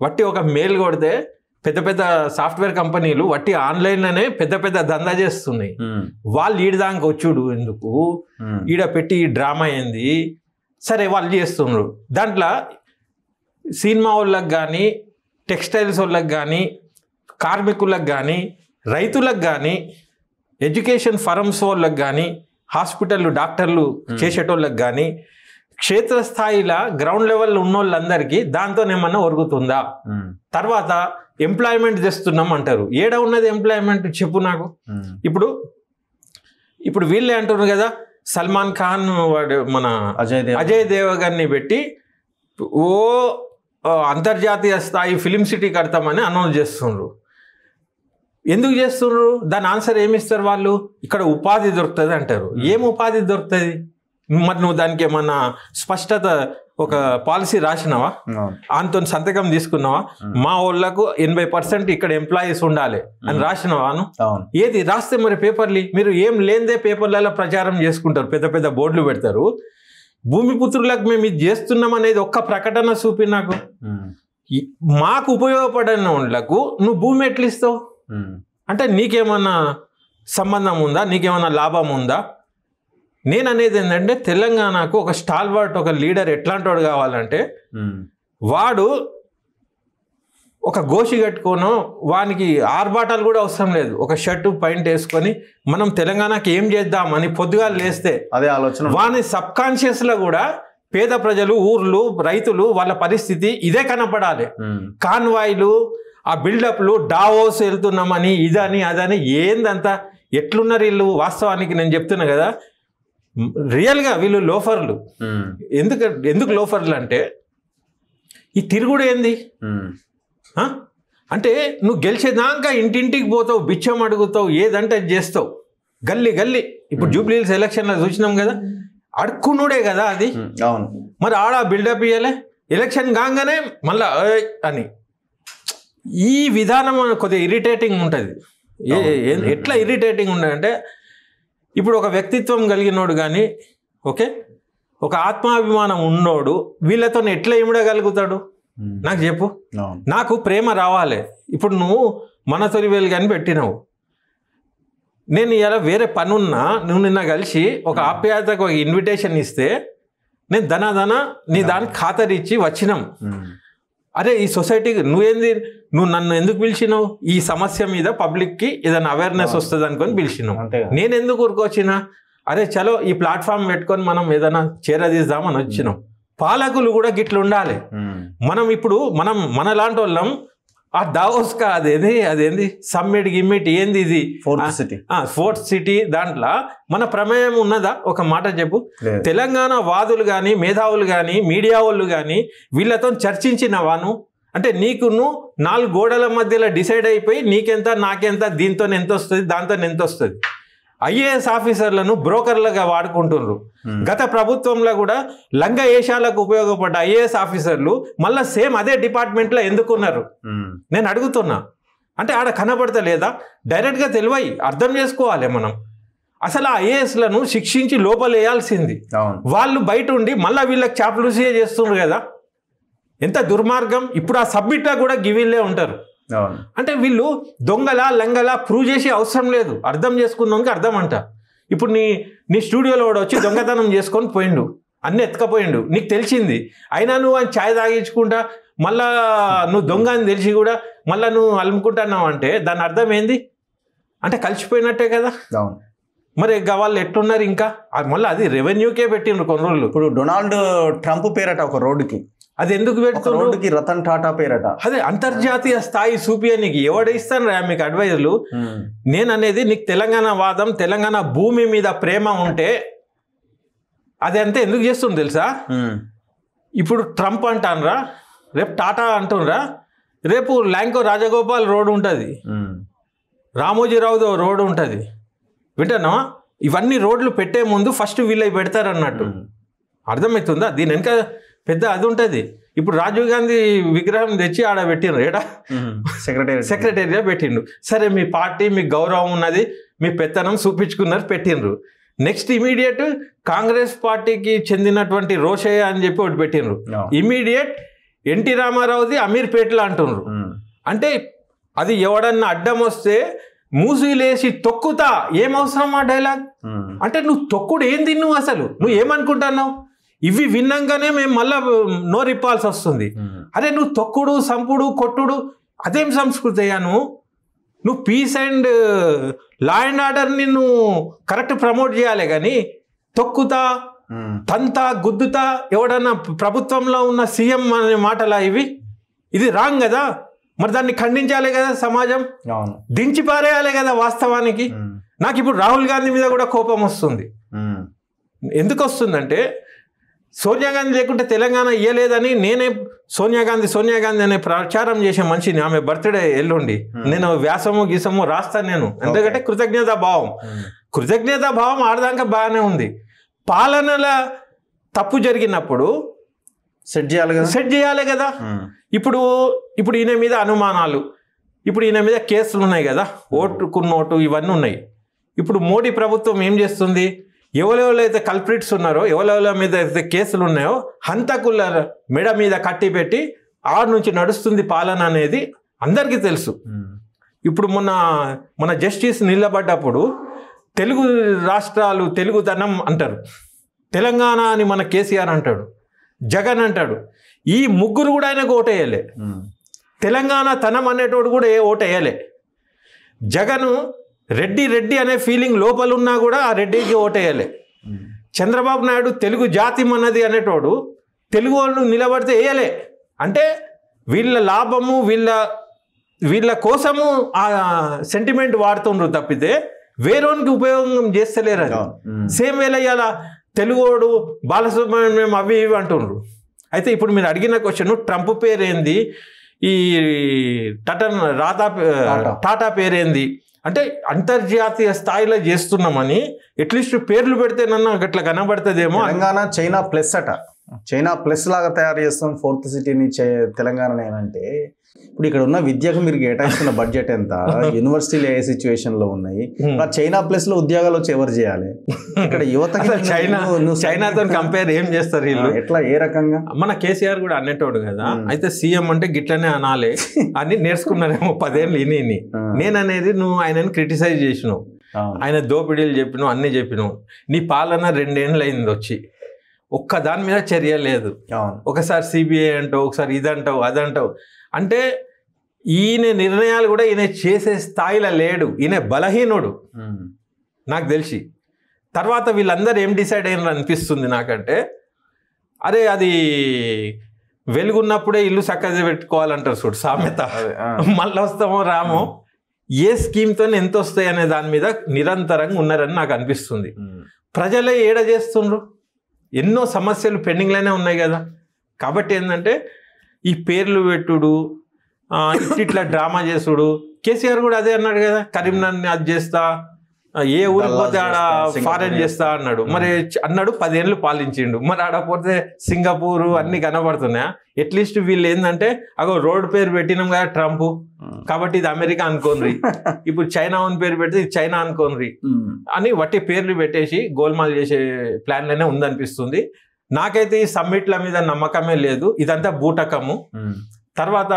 బట్టి ఒక మెయిల్ కొడితే పెద్ద పెద్ద సాఫ్ట్వేర్ కంపెనీలు వట్టి ఆన్లైన్లోనే పెద్ద పెద్ద దందా చేస్తున్నాయి. వాళ్ళు ఈడదానికి వచ్చుడు ఎందుకు, ఈడ పెట్టి డ్రామా అయింది, సరే వాళ్ళు చేస్తున్నారు. దాంట్లో సినిమా వాళ్ళకి కానీ, టెక్స్టైల్స్ వాళ్ళకి కానీ, కార్మికులకు కానీ, రైతులకు కానీ, ఎడ్యుకేషన్ ఫరమ్స్ వాళ్ళకి కానీ, హాస్పిటల్ డాక్టర్లు చేసేటోళ్ళకి కానీ, క్షేత్రస్థాయిలో గ్రౌండ్ లెవెల్లో ఉన్న వాళ్ళందరికీ దాంతోనేమన్నా ఒరుగుతుందా? తర్వాత ఎంప్లాయ్మెంట్ తెస్తున్నాం అంటారు. ఏడ ఉన్నది ఎంప్లాయ్మెంట్ చెప్పు నాకు. ఇప్పుడు వీళ్ళే అంటున్నారు కదా, సల్మాన్ ఖాన్ వాడు మన అజయ్ దేవగన్ని పెట్టి ఓ అంతర్జాతీయ స్థాయి ఫిలిం సిటీ కడతామని అనౌన్స్ చేస్తున్నారు. ఎందుకు చేస్తున్నారు? దాని ఆన్సర్ ఏమిస్తారు వాళ్ళు? ఇక్కడ ఉపాధి దొరుకుతుంది అంటారు. ఏం ఉపాధి దొరుకుతుంది? మరి నువ్వు దానికి ఏమన్నా స్పష్టత ఒక పాలసీ రాసినావా? అంత సంతకం తీసుకున్నావా? మా వాళ్ళకు 80% ఇక్కడ ఎంప్లాయీస్ ఉండాలి అని రాసినవాను? ఏది రాస్తే మరి పేపర్లు మీరు ఏం లేనిదే పేపర్లలో ప్రచారం చేసుకుంటారు, పెద్ద పెద్ద బోర్డులు పెడతారు. భూమిపుత్రులకు మేము ఇది చేస్తున్నాం అనేది ఒక్క ప్రకటన చూపి నాకు. మాకు ఉపయోగపడిన వాళ్ళకు నువ్వు భూమి ఎట్లా ఇస్తావు? అంటే నీకేమన్నా సంబంధం ఉందా? నీకేమన్నా లాభం ఉందా? నేను అనేది ఏంటంటే తెలంగాణకు ఒక స్టాల్వర్ట్, ఒక లీడర్ ఎట్లాంటి వాడు కావాలంటే వాడు ఒక గోషి కట్టుకోను, వానికి ఆర్భాటాలు కూడా అవసరం లేదు. ఒక షర్టు పాయింట్ వేసుకొని మనం తెలంగాణకి ఏం చేద్దామని పొద్దుగా లేస్తే అదే ఆలోచన వాని సబ్ కాన్షియస్లో కూడా పేద ప్రజలు, ఊర్లు, రైతులు వాళ్ళ పరిస్థితి ఇదే కనపడాలి. కాన్వాయ్లు, ఆ బిల్డప్లు, డావోస్ వెళ్తున్నామని ఇదని అదని ఏందంతా ఎట్లున్నారు వీళ్ళు? వాస్తవానికి నేను చెప్తున్నా కదా, రియల్గా వీళ్ళు లోఫర్లు. ఎందుకు లోఫర్లు అంటే ఈ తిరుగుడు ఏంది అంటే నువ్వు గెలిచేదాకా ఇంటింటికి పోతావు, బిచ్చం అడుగుతావు, ఏదంటే అది చేస్తావు. గల్లీ గల్లీ ఇప్పుడు జూబ్లీహిల్స్ ఎలక్షన్లో చూసినాం కదా, అడుక్కునుడే కదా అది. మరి ఆడ బిల్డప్ ఇయ్యలే, ఎలక్షన్ కాగానే మళ్ళా అని. ఈ విధానం కొద్దిగా ఇరిటేటింగ్ ఉంటుంది. ఎట్లా ఇరిటేటింగ్ ఉండదంటే ఇప్పుడు ఒక వ్యక్తిత్వం కలిగినోడు కానీ, ఓకే, ఒక ఆత్మాభిమానం ఉన్నోడు వీళ్ళతో ఎట్లా ఇమిడగలుగుతాడు? నాకు చెప్పు. నాకు ప్రేమ రావాలి. ఇప్పుడు నువ్వు మన తొలివేలు కానీ పెట్టినావు, నేను ఇలా వేరే పనున్నా నువ్వు నిన్న కలిసి ఒక ఆప్యాయతకు ఒక ఇన్విటేషన్ ఇస్తే నేను ధన నీ దానికి ఖాతరిచ్చి వచ్చినాం. అరే ఈ సొసైటీకి నువ్వు నన్ను ఎందుకు పిలిచినావు? ఈ సమస్య మీద పబ్లిక్కి ఏదైనా అవేర్నెస్ వస్తుంది అనుకొని పిలిచినావు. నేను ఎందుకు ఊరుకొచ్చినా? అరే చలో ఈ ప్లాట్ఫామ్ పెట్టుకొని మనం ఏదైనా చేరదీద్దామని వచ్చినాం. పాలకులు కూడా గిట్ల ఉండాలి. మనం ఇప్పుడు మనలాంటి వాళ్ళం ఆ దావోస్కా అదేంది సమ్మిట్ గిమ్మిట్ ఏంది ఇది ఫోర్త్ సిటీ దాంట్లో మన ప్రమేయం ఉన్నదా? ఒక మాట చెప్పు. తెలంగాణ వాదులు కానీ, మేధావులు కానీ, మీడియా వాళ్ళు కానీ వీళ్ళతో చర్చించినవాను అంటే నీకు నువ్వు 4 గోడల మధ్యలో డిసైడ్ అయిపోయి నీకెంత నాకెంత, దీంతో ఎంత వస్తుంది, దాంతో ఎంత వస్తుంది. ఐఏఎస్ ఆఫీసర్లను బ్రోకర్లుగా వాడుకుంటున్నారు. గత ప్రభుత్వంలో కూడా లంగ ఏషాలకు ఉపయోగపడ్డ ఐఏఎస్ ఆఫీసర్లు మళ్ళీ సేమ్ అదే డిపార్ట్మెంట్లో ఎందుకున్నారు నేను అడుగుతున్నా. అంటే ఆడ కనబడతలేదా? డైరెక్ట్గా తెలివై అర్థం చేసుకోవాలి మనం. అసలు ఆ ఐఏఎస్లను శిక్షించి లోపలేయాల్సింది. వాళ్ళు బయట ఉండి మళ్ళీ వీళ్ళకి చాప్లూసీ చేస్తున్నారు కదా, ఎంత దుర్మార్గం. ఇప్పుడు ఆ సబ్మిట్లో కూడా గివిల్లే ఉంటారు. అంటే వీళ్ళు దొంగలా లంగలా ప్రూవ్ చేసే అవసరం లేదు, అర్థం చేసుకున్నానికి అర్థం అంట. ఇప్పుడు నీ స్టూడియోలో కూడా వచ్చి దొంగతనం చేసుకొని పోయిండు, అన్నీ ఎత్తుకపోయిండు, నీకు తెలిసింది. అయినా నువ్వు ఆయన ఛాయ్ తాగించుకుంటా మళ్ళా నువ్వు దొంగ అని తెలిసి కూడా మళ్ళీ నువ్వు అలుముకుంటున్నావు అంటే దాని అర్థం ఏంది? అంటే కలిసిపోయినట్టే కదా. మరి వాళ్ళు ఎట్లున్నారు ఇంకా? మళ్ళీ అది రెవెన్యూకే పెట్టిండ్రు కొన్ని రోజులు. ఇప్పుడు డొనాల్డ్ ట్రంప్ పేరట ఒక రోడ్డుకి, అది ఎందుకు పెడుతున్నారు? రోడ్డుకి రతన్ టాటా పేరట. అదే అంతర్జాతీయ స్థాయి చూపియా నీకు ఎవడు ఇస్తాను రా మీకు అడ్వైజర్లు. నేను అనేది నీకు తెలంగాణ వాదం, తెలంగాణ భూమి మీద ప్రేమ ఉంటే అది అంతే ఎందుకు చేస్తుంది తెలుసా? ఇప్పుడు ట్రంప్ అంటానరా, రేపు టాటా అంటునరా, రేపు ల్యాంకో రాజగోపాల్ రోడ్ ఉంటుంది, రామోజీరావుతో రోడ్ ఉంటుంది. వింటానా? ఇవన్నీ రోడ్లు పెట్టే ముందు ఫస్ట్ వీళ్ళవి పెడతారన్నట్టు. అర్థమవుతుందా? దీని వెనక పెద్ద అది ఉంటుంది. ఇప్పుడు రాజీవ్ గాంధీ విగ్రహం తెచ్చి ఆడ పెట్టిండ్రు, ఏడా సెక్రటరీగా పెట్టిండు. సరే మీ పార్టీ మీకు గౌరవం ఉన్నది, మీ పెత్తనం చూపించుకున్నారు, పెట్టిండ్రు. నెక్స్ట్ ఇమీడియట్ కాంగ్రెస్ పార్టీకి చెందినటువంటి రోషయ్య అని చెప్పి ఒకటి పెట్టిండ్రు. ఇమీడియట్ ఎన్టీ రామారావుది అమీర్పేటలో అంటున్నారు. అంటే అది ఎవడన్నా అడ్డం వస్తే మూసిలేసి తొక్కుతా, ఏం అవసరం ఆ డైలాగ్? అంటే నువ్వు తొక్కుడు ఏంది? నువ్వు అసలు నువ్వు ఏమనుకుంటున్నావు? ఇవి విన్నాగానే మేము మళ్ళా నోరిప్పాల్సి వస్తుంది. అరే నువ్వు తొక్కుడు, సంపుడు, కొట్టుడు అదేం సంస్కృతి అయ్యా? నువ్వు పీస్ అండ్ లా అండ్ ఆర్డర్ని నువ్వు కరెక్ట్ ప్రమోట్ చేయాలి, కానీ తొక్కుతా, తంతా, గుద్దుతా ఎవడన్నా ప్రభుత్వంలో ఉన్న సీఎం అనే మాటలా ఇవి? ఇది రాంగ్ కదా. మరి దాన్ని ఖండించాలి కదా సమాజం, దించి పారేయాలి కదా వాస్తవానికి. నాకు ఇప్పుడు రాహుల్ గాంధీ మీద కూడా కోపం వస్తుంది. ఎందుకు వస్తుందంటే సోనియా గాంధీ లేకుంటే తెలంగాణ ఇయ్యలేదని నేనే సోనియా గాంధీ అనే ప్రచారం చేసే మనిషిని. ఆమె బర్త్డే ఎల్లుండి, నేను వ్యాసము గీసము రాస్తాను నేను, ఎందుకంటే కృతజ్ఞతా భావం ఆడదాకా బాగానే ఉంది. పాలనల తప్పు జరిగినప్పుడు సెట్ చేయాలి కదా. ఇప్పుడు ఈయన మీద అనుమానాలు, ఇప్పుడు ఈయన మీద కేసులు ఉన్నాయి కదా, ఓటుకు నోటు ఇవన్నీ ఉన్నాయి. ఇప్పుడు మోడీ ప్రభుత్వం ఏం చేస్తుంది? ఎవరెవరైతే కల్ప్రిట్స్ ఉన్నారో, ఎవరెవరి మీద అయితే కేసులు ఉన్నాయో హంతకుల మెడ మీద కట్టి పెట్టి ఆడ నుంచి నడుస్తుంది పాలన అనేది అందరికీ తెలుసు. ఇప్పుడు మన జస్టిస్ నిలబడ్డప్పుడు తెలుగు రాష్ట్రాలు తెలుగుదనం అంటారు, తెలంగాణ అని మన కేసీఆర్ అంటాడు, జగన్ అంటాడు. ఈ ముగ్గురు కూడా ఆయనకు ఓటేయలే. తెలంగాణ తనం అనేటోడు కూడా ఓటేయలే. జగన్ రెడ్డి అనే ఫీలింగ్ లోపల ఉన్నా కూడా ఆ రెడ్డికి ఓటేయలే. చంద్రబాబు నాయుడు తెలుగు జాతి మనది అనేటోడు తెలుగు వాళ్ళు నిలబడితే వేయలే. అంటే వీళ్ళ లాభము, వీళ్ళ కోసము ఆ సెంటిమెంట్ వాడుతుండ్రు తప్పితే వేరేనికి ఉపయోగం చేస్తలేరు. సేమ్ వేళ ఇలా తెలుగోడు బాలసుబ్రహ్మణ్యం అవి ఇవి అంటుండ్రు. అయితే ఇప్పుడు మీరు అడిగిన క్వశ్చన్, ట్రంప్ పేరేంది, ఈ టాటా పేరేంది అంటే అంతర్జాతీయ స్థాయిలో చేస్తున్నామని అట్లీస్ట్ పేర్లు పెడితే నన్ను అట్లా కనబడుతుందేమో. తెలంగాణ చైనా ప్లస్ అట, చైనా ప్లస్ లాగా తయారు చేస్తాం 4th సిటీని తెలంగాణ అంటే. ఇప్పుడు ఇక్కడ ఉన్న విద్యకు మీరు కేటాయిస్తున్న బడ్జెట్ ఎంత, యూనివర్సిటీలు ఏ సిచ్యువేషన్ లో ఉన్నాయి, చైనా ప్లస్ లో ఉద్యోగాలు వచ్చి ఎవరు చేయాలి? ఇక్కడ యువతకి చైనాతో కంపేర్ ఏం చేస్తారు వీళ్ళు? ఎట్లా, ఏ రకంగా? మన కేసీఆర్ కూడా అన్నట్టు కదా, అయితే సీఎం అంటే గిట్లనే అనాలి అని నేర్చుకున్నారేమో 10 ఏళ్ళు ఇని. నేననేది నువ్వు ఆయనని క్రిటిసైజ్ చేసినావు, ఆయన దోపిడీలు చెప్పినావు, అన్ని చెప్పినావు. నీ పాలన 2 ఏళ్ళు అయింది వచ్చి, ఒక్క దాని మీద చర్య లేదు. ఒకసారి సిబిఐ అంటావు, ఒకసారి ఇదంటావు అదంటావు. అంటే ఈయన నిర్ణయాలు కూడా ఈయన చేసే స్థాయిలో లేడు, ఈయన బలహీనుడు నాకు తెలిసి. తర్వాత వీళ్ళందరూ ఏం డిసైడ్ అయినారు అనిపిస్తుంది నాకంటే, అరే అది వెలుగున్నప్పుడే ఇల్లు చక్కగా పెట్టుకోవాలంటారు చూడు సామెత, మళ్ళీ వస్తామో రామో, ఏ స్కీమ్తో ఎంత వస్తాయి అనే దాని మీద నిరంతరంగా ఉన్నారని నాకు అనిపిస్తుంది. ప్రజలే ఏడ చేస్తుండ్రు, ఎన్నో సమస్యలు పెండింగ్లోనే ఉన్నాయి కదా. కాబట్టి ఏంటంటే ఈ పేర్లు పెట్టుడు, ఇట్లా డ్రామా చేసుడు. కేసీఆర్ కూడా అదే అన్నాడు కదా, కరీంనగర్ని అది చేస్తా, ఏ ఊరికి పోతే ఆడ ఫారెన్ చేస్తా అన్నాడు. మరి అన్నాడు 10 ఏళ్ళు పాలించిండు, మరి ఆడపోతే సింగపూర్ అన్ని కనబడుతున్నాయా? అట్లీస్ట్ వీళ్ళు ఏంటంటే అగో రోడ్ పేరు పెట్టినాం కదా ట్రంప్, కాబట్టి ఇది అమెరికా అనుకోండి, ఇప్పుడు చైనా అని పేరు పెడితే ఇది చైనా అనుకోండి అని వట్టి పేర్లు పెట్టేసి గోల్మాల్ చేసే ప్లాన్లోనే ఉందనిపిస్తుంది. నాకైతే ఈ సమ్మిట్ల మీద నమ్మకమే లేదు, ఇదంతా బూటకము. తర్వాత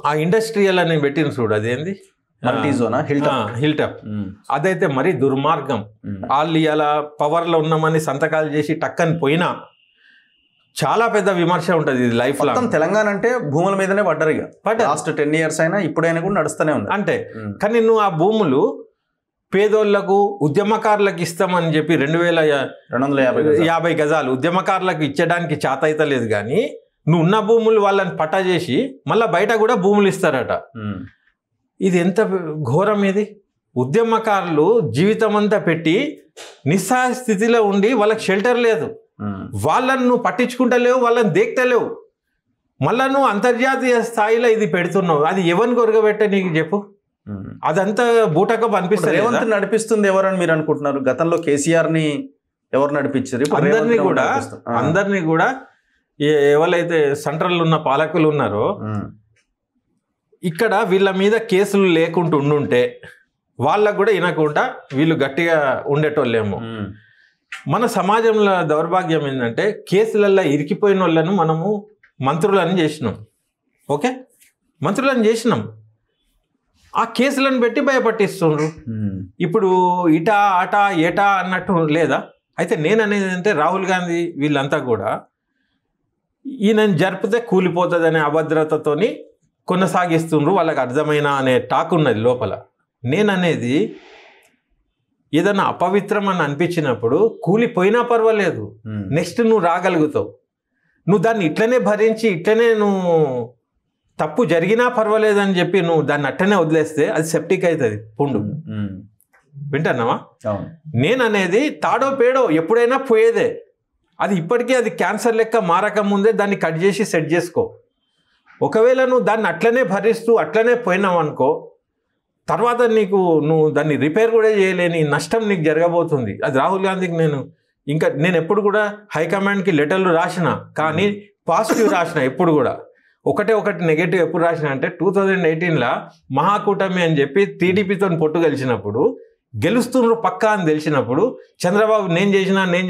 ఆ ఇండస్ట్రియల్ అని పెట్టిన చూడు, అదేంది హిల్టప్, అదైతే మరీ దుర్మార్గం. వాళ్ళు ఇలా పవర్లో ఉన్నామని సంతకాలు చేసి టక్కని పోయినా చాలా పెద్ద విమర్శ ఉంటుంది ఇది లైఫ్ లో. తెలంగాణ అంటే భూముల మీదనే పడ్డారు ఇక, లాస్ట్ 10 years అయినా ఇప్పుడైనా కూడా నడుస్తూనే ఉంది అంటే. కానీ నువ్వు ఆ భూములు పేదోళ్లకు ఉద్యమకారులకు ఇస్తామని చెప్పి 2250 గజాలు ఉద్యమకారులకు ఇచ్చడానికి చేత అయితే లేదు. కానీ నువ్వు ఉన్న భూములు వాళ్ళని పట్టా చేసి మళ్ళీ బయట కూడా భూములు ఇస్తారట. ఇది ఎంత ఘోరం ఇది! ఉద్యమకారులు జీవితం అంతా పెట్టి నిస్సహాయ స్థితిలో ఉండి వాళ్ళకి షెల్టర్ లేదు, వాళ్ళని నువ్వు పట్టించుకుంటలేవు, వాళ్ళని దేక్తలేవు. మళ్ళా నువ్వు అంతర్జాతీయ స్థాయిలో ఇది పెడుతున్నావు, అది ఎవరిని కొరగబెట్టే నీకు చెప్పు? అదంతా బూటకం అనిపిస్తుంది. రేవంత్ నడిపిస్తుంది ఎవరని మీరు అనుకుంటున్నారు? గతంలో కేసీఆర్ ని ఎవరు నడిపించారు? అందరినీ కూడా ఎవరైతే సెంట్రల్ ఉన్న పాలకులు ఉన్నారో, ఇక్కడ వీళ్ళ మీద కేసులు లేకుండా ఉండుంటే వాళ్ళకు కూడా వినకుండా వీళ్ళు గట్టిగా ఉండేటోళ్ళేమో. మన సమాజంలో దౌర్భాగ్యం ఏంటంటే కేసులల్లో ఇరికిపోయిన వాళ్ళను మనము మంత్రులని చేసినాం. ఓకే, మంత్రులను చేసినాం. ఆ కేసులను పెట్టి భయపట్టిస్తుండ్రు. ఇప్పుడు ఇటా అటా ఏటా అన్నట్టు లేదా? అయితే నేను అనేది అంటే రాహుల్ గాంధీ వీళ్ళంతా కూడా ఈయనని జరిపితే కూలిపోతుంది అనే అభద్రతతోని కొనసాగిస్తుండ్రు, వాళ్ళకి అర్థమైన అనే టాక్ ఉన్నది లోపల. నేననేది ఏదన్నా అపవిత్రం అని అనిపించినప్పుడు కూలిపోయినా పర్వాలేదు, నెక్స్ట్ నువ్వు రాగలుగుతావు. నువ్వు దాన్ని ఇట్లనే భరించి ఇట్లనే నువ్వు తప్పు జరిగినా పర్వాలేదు అని చెప్పి నువ్వు దాన్ని అట్టనే వదిలేస్తే అది సెప్టిక్ అవుతుంది పుండు. వింటున్నావా? నేననేది తాడో పేడో ఎప్పుడైనా పోయేదే. అది ఇప్పటికీ అది క్యాన్సర్ లెక్క మారక ముందే దాన్ని కట్ చేసి సెట్ చేసుకో. ఒకవేళ నువ్వు దాన్ని అట్లనే భరిస్తూ అట్లనే పోయినావు అనుకో, తర్వాత నువ్వు దాన్ని రిపేర్ కూడా చేయలేని నష్టం నీకు జరగబోతుంది. అది రాహుల్ గాంధీకి నేను ఎప్పుడు కూడా హైకమాండ్కి లెటర్లు రాసిన, కానీ పాజిటివ్ రాసిన. ఎప్పుడు కూడా ఒకటి నెగటివ్ ఎప్పుడు రాసిన అంటే 2018లో మహాకూటమి అని చెప్పి టీడీపీతో పొట్టు గెలిచినప్పుడు, గెలుస్తున్నారు పక్కా అని తెలిసినప్పుడు, చంద్రబాబు నేను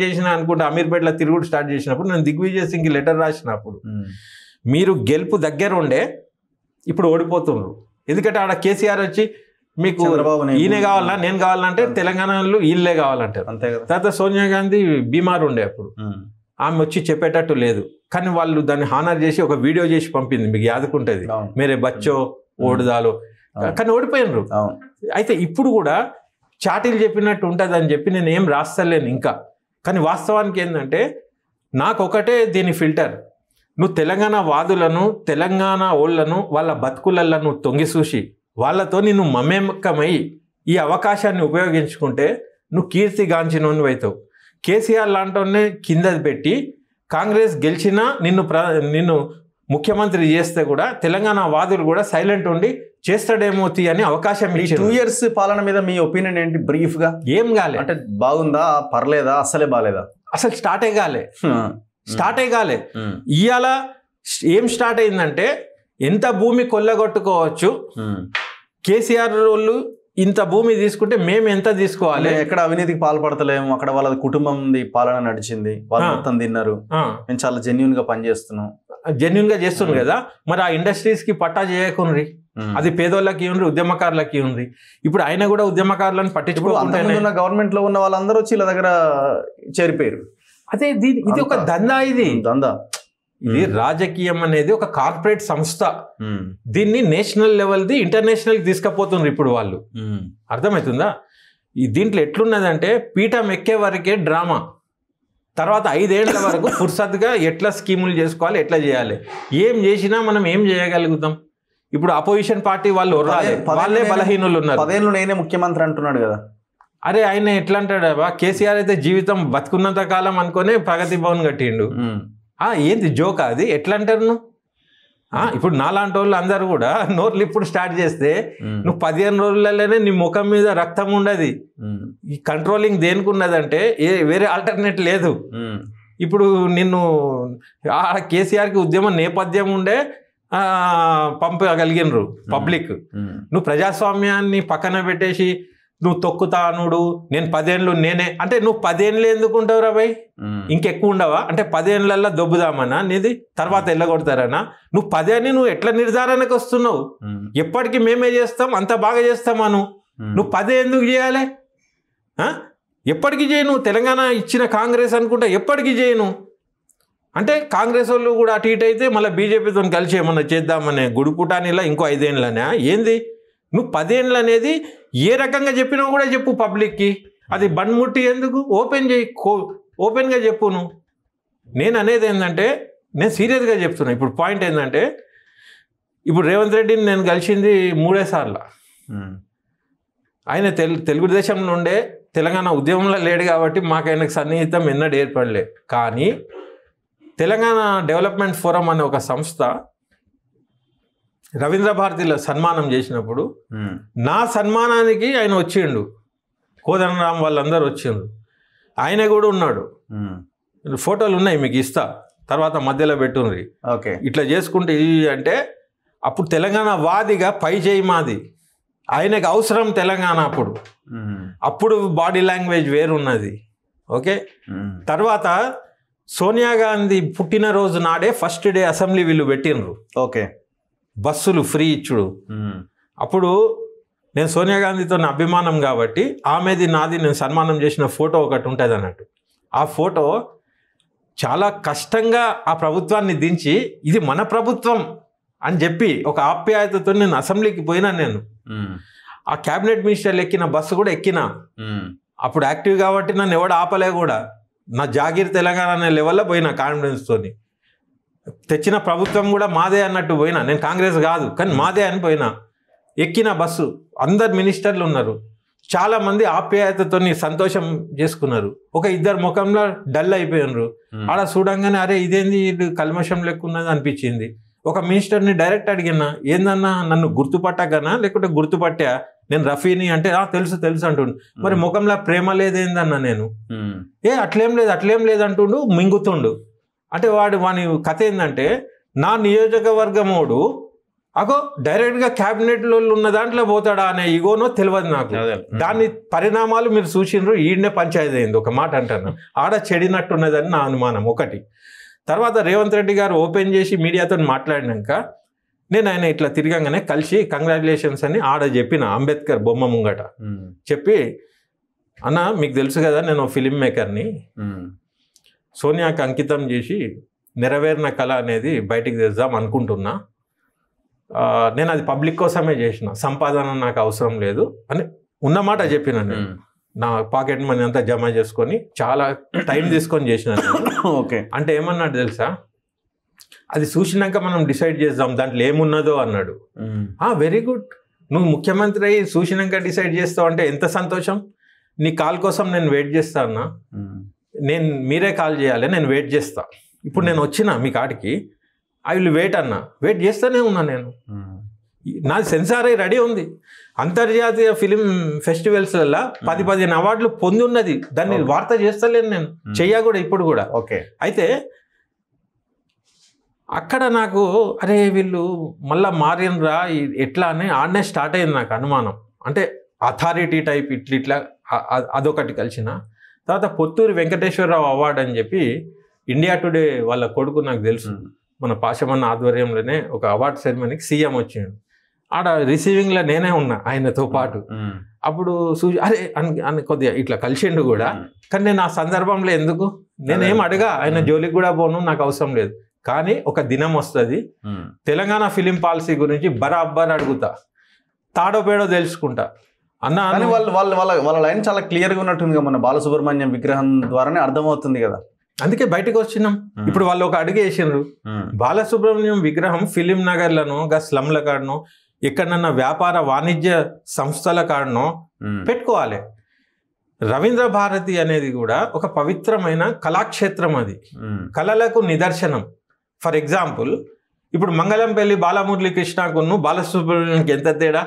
చేసిన అనుకుంటే అమీర్పేటలో తిరుగుడు స్టార్ట్ చేసినప్పుడు నేను దిగ్విజయ్ సింగ్కి లెటర్ రాసినప్పుడు, మీరు గెలుపు దగ్గర ఉండే ఇప్పుడు ఓడిపోతున్నారు. ఎందుకంటే ఆడ కేసీఆర్ వచ్చి మీకు ఈయనే కావాలన్నా నేను కావాలంటే తెలంగాణలో వీళ్ళే కావాలంటారు. తర్వాత సోనియా గాంధీ బీమార్ ఉండే అప్పుడు, ఆమె వచ్చి చెప్పేటట్టు లేదు, కానీ వాళ్ళు దాన్ని హానర్ చేసి ఒక వీడియో చేసి పంపింది, మీకు యాదుకుంటుంది, మేరే బచ్చో ఓడుదాలో, కానీ ఓడిపోయినరు. అయితే ఇప్పుడు కూడా చాటీలు చెప్పినట్టు ఉంటుంది అని చెప్పి నేను ఏం రాస్తలేను ఇంకా. కానీ వాస్తవానికి ఏంటంటే నాకు ఒకటే దీని ఫిల్టర్, నువ్వు తెలంగాణ వాదులను తెలంగాణ ఓళ్లను వాళ్ళ బతుకులల్లో నువ్వు తొంగి చూసి వాళ్ళతో నువ్వు మమేకమై ఈ అవకాశాన్ని ఉపయోగించుకుంటే నువ్వు కీర్తిగాంచినోని అవుతావు. కేసీఆర్ లాంటి కింద పెట్టి కాంగ్రెస్ గెలిచినా నిన్ను ముఖ్యమంత్రి చేస్తే కూడా తెలంగాణ వాదులు కూడా సైలెంట్ ఉండి చేస్తాడేమో అని అవకాశం ఇచ్చారు. 2 years పాలన మీద మీ ఒపీనియన్ ఏంటి బ్రీఫ్గా? ఏం కాలే అంటే బాగుందా, పర్లేదా, అసలే బాగాలేదా? అసలు స్టార్టే కాలే. ఇవాళ ఏం స్టార్ట్ అయిందంటే ఎంత భూమి కొల్లగొట్టుకోవచ్చు, కేసీఆర్ వాళ్ళు ఇంత భూమి తీసుకుంటే మేము ఎంత తీసుకోవాలి, ఎక్కడ అవినీతికి పాల్పడతలేము, అక్కడ వాళ్ళ కుటుంబం పాలన నడిచింది, వాళ్ళు మొత్తం తిన్నారు, మేము చాలా జెన్యున్ గా చేస్తున్నాం కదా. మరి ఆ ఇండస్ట్రీస్ కి పట్టా చేయకుండ్రి, అది పేదోళ్ళకి ఉండ్రి, ఉద్యమకారులకి ఉండ్రి. ఇప్పుడు ఆయన కూడా ఉద్యమకారులను పట్టించుకోకుండా గవర్నమెంట్ లో ఉన్న వాళ్ళందరూ వచ్చి ఇలా దగ్గర చేరిపోయారు. అదే ఇది ఒక దందా, ఇది రాజకీయం అనేది ఒక కార్పొరేట్ సంస్థ. దీన్ని నేషనల్ లెవెల్ది ఇంటర్నేషనల్ తీసుకుపోతున్నారు ఇప్పుడు వాళ్ళు. అర్థమవుతుందా? దీంట్లో ఎట్లున్నదంటే పీఠం ఎక్కే వరకే డ్రామా, తర్వాత 5 ఏళ్ల వరకు ఫుర్సత్గా ఎట్లా స్కీములు చేసుకోవాలి, ఎట్లా చేయాలి, ఏం చేసినా మనం ఏం చేయగలుగుతాం. ఇప్పుడు అపోజిషన్ పార్టీ వాళ్ళే బలహీనులు ఉన్నారు. 10 ఏళ్ళు నేనే ముఖ్యమంత్రి అంటున్నాడు కదా. అరే ఆయన ఎట్లా అంటాడు? కేసీఆర్ అయితే జీవితం బతుకున్నంత కాలం అనుకునే ప్రగతి భవన్ కట్టిండు. ఏంది జోకా అది? ఎట్లా అంటారు నువ్వు? ఇప్పుడు నాలాంటి వాళ్ళు అందరూ కూడా నోర్లు ఇప్పుడు స్టార్ట్ చేస్తే నువ్వు 15 రోజులలోనే నీ ముఖం మీద రక్తం ఉండదు. ఈ కంట్రోలింగ్ దేనికి ఉన్నదంటే వేరే ఆల్టర్నేట్ లేదు. ఇప్పుడు నిన్ను కేసీఆర్కి ఉద్యమం నేపథ్యం ఉండే పంపగలిగినరు పబ్లిక్. నువ్వు ప్రజాస్వామ్యాన్ని పక్కన పెట్టేసి నువ్వు తొక్కుతానుడు నేను 10 ఏళ్ళు నేనే అంటే నువ్వు 10 ఏళ్ళు ఎందుకుంటావు రా భయ్? ఇంకెక్కువ ఉండవా? అంటే 10 ఏళ్ళల్లో దొబ్బుదామన్నా నీది, తర్వాత వెళ్ళగొడతారనా? నువ్వు 10 అని నువ్వు ఎట్లా నిర్ధారణకు వస్తున్నావు? ఎప్పటికీ మేమే చేస్తాం, అంత బాగా చేస్తామా? నువ్వు 10 ఎందుకు చేయాలి? ఎప్పటికీ చేయను. తెలంగాణ ఇచ్చిన కాంగ్రెస్ అనుకుంటా ఎప్పటికీ చేయను. అంటే కాంగ్రెస్ వాళ్ళు కూడా అటు ఇటు అయితే మళ్ళీ బీజేపీతో కలిసి ఏమన్నా చేద్దామనే గుడిపుటానిలా ఇంకో 5 ఏళ్ళనే ఏంది? నువ్వు 10 ఏళ్ళు అనేది ఏ రకంగా చెప్పినావు కూడా చెప్పు పబ్లిక్కి. అది బండ్ముట్టి ఎందుకు? ఓపెన్గా చెప్పు నువ్వు. నేను అనేది ఏంటంటే నేను సీరియస్గా చెప్తున్నా. ఇప్పుడు పాయింట్ ఏంటంటే ఇప్పుడు రేవంత్ రెడ్డిని నేను కలిసింది 3 సార్లు. ఆయన తెలుగుదేశంలో ఉండే తెలంగాణ ఉద్యమంలో లేడు కాబట్టి మాకు ఆయనకు సన్నిహితం ఎన్నడూ ఏర్పడలే. కానీ తెలంగాణ డెవలప్మెంట్ ఫోరం అనే ఒక సంస్థ రవీంద్ర భారతిలో సన్మానం చేసినప్పుడు నా సన్మానానికి ఆయన వచ్చిండు, కోదండరామ్ వాళ్ళందరూ వచ్చిండు, ఆయన కూడా ఉన్నాడు. ఫోటోలు ఉన్నాయి మీకు ఇస్తా, తర్వాత మధ్యలో పెట్టుండ్రి. ఓకే, ఇట్లా చేసుకుంటే అంటే అప్పుడు తెలంగాణ వాదిగా పై చేయి మాది, ఆయనకు అవసరం తెలంగాణ. అప్పుడు బాడీ లాంగ్వేజ్ వేరున్నది. ఓకే, తర్వాత సోనియా గాంధీ పుట్టినరోజు నాడే ఫస్ట్ డే అసెంబ్లీ వీళ్ళు పెట్టినరు. ఓకే, బస్సులు ఫ్రీ ఇచ్చుడు. అప్పుడు నేను సోనియా గాంధీతో నా అభిమానం కాబట్టి ఆమెది నాది నేను సన్మానం చేసిన ఫోటో ఒకటి ఉంటుంది అన్నట్టు. ఆ ఫోటో చాలా కష్టంగా ఆ ప్రభుత్వాన్ని దించి ఇది మన ప్రభుత్వం అని చెప్పి ఒక ఆప్యాయతతో నేను అసెంబ్లీకి పోయినా. నేను ఆ క్యాబినెట్ మినిస్టర్లు ఎక్కిన బస్సు కూడా ఎక్కినా. అప్పుడు యాక్టివ్ కాబట్టి నన్ను ఎవడు ఆపలే కూడా. నా జాగీర్ తెలంగాణ అనే లెవెల్లో పోయినా కాన్ఫిడెన్స్తోని. తెచ్చిన ప్రభుత్వం కూడా మాదే అన్నట్టు పోయినా. నేను కాంగ్రెస్ కాదు కానీ మాదే అని పోయినా. ఎక్కిన బస్సు అందరు మినిస్టర్లు ఉన్నారు. చాలామంది ఆప్యాయతతో సంతోషం చేసుకున్నారు. ఒక ఇద్దరు ముఖంలో డల్ అయిపోయినారు. ఆడ చూడంగానే అరే ఇదేంది కల్మషం లెక్కున్నది అనిపించింది. ఒక మినిస్టర్ని డైరెక్ట్ అడిగినా, ఏందన్నా నన్ను గుర్తుపట్టగనా లేకుంటే గుర్తుపట్టా నేను రఫీని అంటే తెలుసు తెలుసు అంటుండు. మరి ముఖంలో ప్రేమ లేదేందన్నా నేను అట్లేం లేదు అంటుండు, మింగుతుండు. అంటే వాని కథ ఏంటంటే నా నియోజకవర్గమోడు అగో డైరెక్ట్గా క్యాబినెట్లో ఉన్న దాంట్లో పోతాడా అనే ఈగోనో తెలియదు నాకు. దాని పరిణామాలు మీరు చూసిండ్రు. ఈడనే పంచాయతీ అయింది ఒక మాట అంటాను. ఆడ చెడినట్టున్నదని నా అనుమానం ఒకటి. తర్వాత రేవంత్ రెడ్డి గారు ఓపెన్ చేసి మీడియాతో మాట్లాడినాక నేను ఆయన ఇట్లా తిరగంగానే కలిసి కంగ్రాచులేషన్స్ అని ఆడ చెప్పిన అంబేద్కర్ బొమ్మ ముంగట చెప్పి, అన్న మీకు తెలుసు కదా నేను ఫిలిం మేకర్ని, సోనియాకి అంకితం చేసి నెరవేరిన కళ అనేది బయటికి తెద్దాం అనుకుంటున్నా. నేను అది పబ్లిక్ కోసమే చేసిన, సంపాదన నాకు అవసరం లేదు అని ఉన్నమాట చెప్పిన. నేను నా పాకెట్ మనీ అంతా జమ చేసుకొని చాలా టైం తీసుకొని చేసిన. ఓకే అంటే ఏమన్నాడు తెలుసా, అది చూసినాక మనం డిసైడ్ చేద్దాం దాంట్లో ఏమున్నదో అన్నాడు. వెరీ గుడ్, నువ్వు ముఖ్యమంత్రి అయ్యి చూసినాక డిసైడ్ చేస్తావు అంటే ఎంత సంతోషం. నీ కాల్ కోసం నేను వెయిట్ చేస్తా అన్నా. మీరే కాల్ చేయాలి, నేను వెయిట్ చేస్తా. ఇప్పుడు నేను వచ్చిన మీ కాడికి, ఐ విల్ వెయిట్ అన్న, వెయిట్ చేస్తూనే ఉన్నా. నేను నాది సెన్సార్ అయ్యి రెడీ ఉంది. అంతర్జాతీయ ఫిలిం ఫెస్టివల్స్లలో 10-15 అవార్డులు పొంది ఉన్నది. దాన్ని వార్త చేస్తలేను నేను, చెయ్యా కూడా ఇప్పుడు కూడా. ఓకే అయితే అక్కడ నాకు అరే వీళ్ళు మళ్ళా మారినరా ఎట్లా అని ఆడనే స్టార్ట్ అయింది నాకు అనుమానం. అంటే అథారిటీ టైప్ ఇట్లా అదొకటి కలిసిన. తర్వాత పొత్తూరి వెంకటేశ్వరరావు అవార్డు అని చెప్పి ఇండియా టుడే వాళ్ళ కొడుకు నాకు తెలుసు, మన పాషమన్న ఆధ్వర్యంలోనే ఒక అవార్డు సెరమనీకి సీఎం వచ్చిండు. ఆడ రిసీవింగ్లో నేనే ఉన్నా ఆయనతో పాటు. అప్పుడు అరే అని కొద్దిగా ఇట్లా కలిసిండు కూడా. కానీ నేను ఆ సందర్భంలో ఎందుకు నేనేం అడగా, ఆయన జోలికి కూడా పోను, నాకు అవసరం లేదు. కానీ ఒక దినం వస్తుంది తెలంగాణ ఫిలిం పాలసీ గురించి బరాబర్ అడుగుతా, తాడో పేడో తెలుసుకుంటా అన్న. వాళ్ళ లైన్ చాలా క్లియర్గా ఉన్నట్టుంది. మన బాలసుబ్రహ్మణ్యం విగ్రహం ద్వారానే అర్థమవుతుంది కదా, అందుకే బయటకు వచ్చినాం. ఇప్పుడు వాళ్ళు ఒక అడుగు వేసిండ్రు. బాలసుబ్రహ్మణ్యం విగ్రహం ఫిలిం నగర్లను స్లమ్ల కాడనో ఎక్కడన్నా వ్యాపార వాణిజ్య సంస్థల కాడనో పెట్టుకోవాలి. రవీంద్ర భారతి అనేది కూడా ఒక పవిత్రమైన కళాక్షేత్రం. అది కళలకు నిదర్శనం. ఫర్ ఎగ్జాంపుల్ ఇప్పుడు మంగళంపల్లి బాలమురళీకృష్ణకును బాలసుబ్రహ్మణ్యంకి ఎంత తేడా.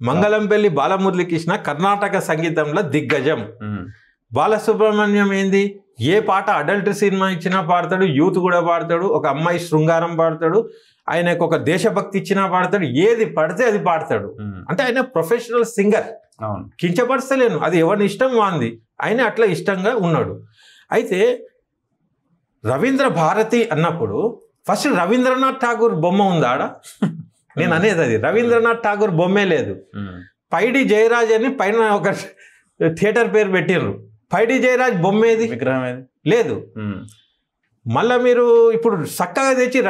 మంగళంపల్లి బాలమురళీకృష్ణ కర్ణాటక సంగీతంలో దిగ్గజం. బాలసుబ్రహ్మణ్యం ఏంది, ఏ పాట అడల్ట్ సినిమా ఇచ్చినా పాడతాడు, యూత్ కూడా పాడతాడు, ఒక అమ్మాయి శృంగారం పాడతాడు, ఆయనకు ఒక దేశభక్తి ఇచ్చినా పాడతాడు, ఏది పడితే అది పాడతాడు. అంటే ఆయన ప్రొఫెషనల్ సింగర్, కించపరచలేను, అది ఎవరిని ఇష్టం వాంది, ఆయన అట్లా ఇష్టంగా ఉన్నాడు. అయితే రవీంద్ర భారతి అన్నప్పుడు ఫస్ట్ రవీంద్రనాథ్ ఠాగూర్ బొమ్మ ఉందా ఆడ? నేను అనేది అది రవీంద్రనాథ్ ఠాగూర్ బొమ్మే లేదు. పైడి జయరాజ్ అని పైన ఒక థియేటర్ పేరు పెట్టిర్రు. పైడి జయరాజ్ బొమ్మ ఏది, విగ్రహం ఏది లేదు. మళ్ళా మీరు ఇప్పుడు చక్కగా తెచ్చి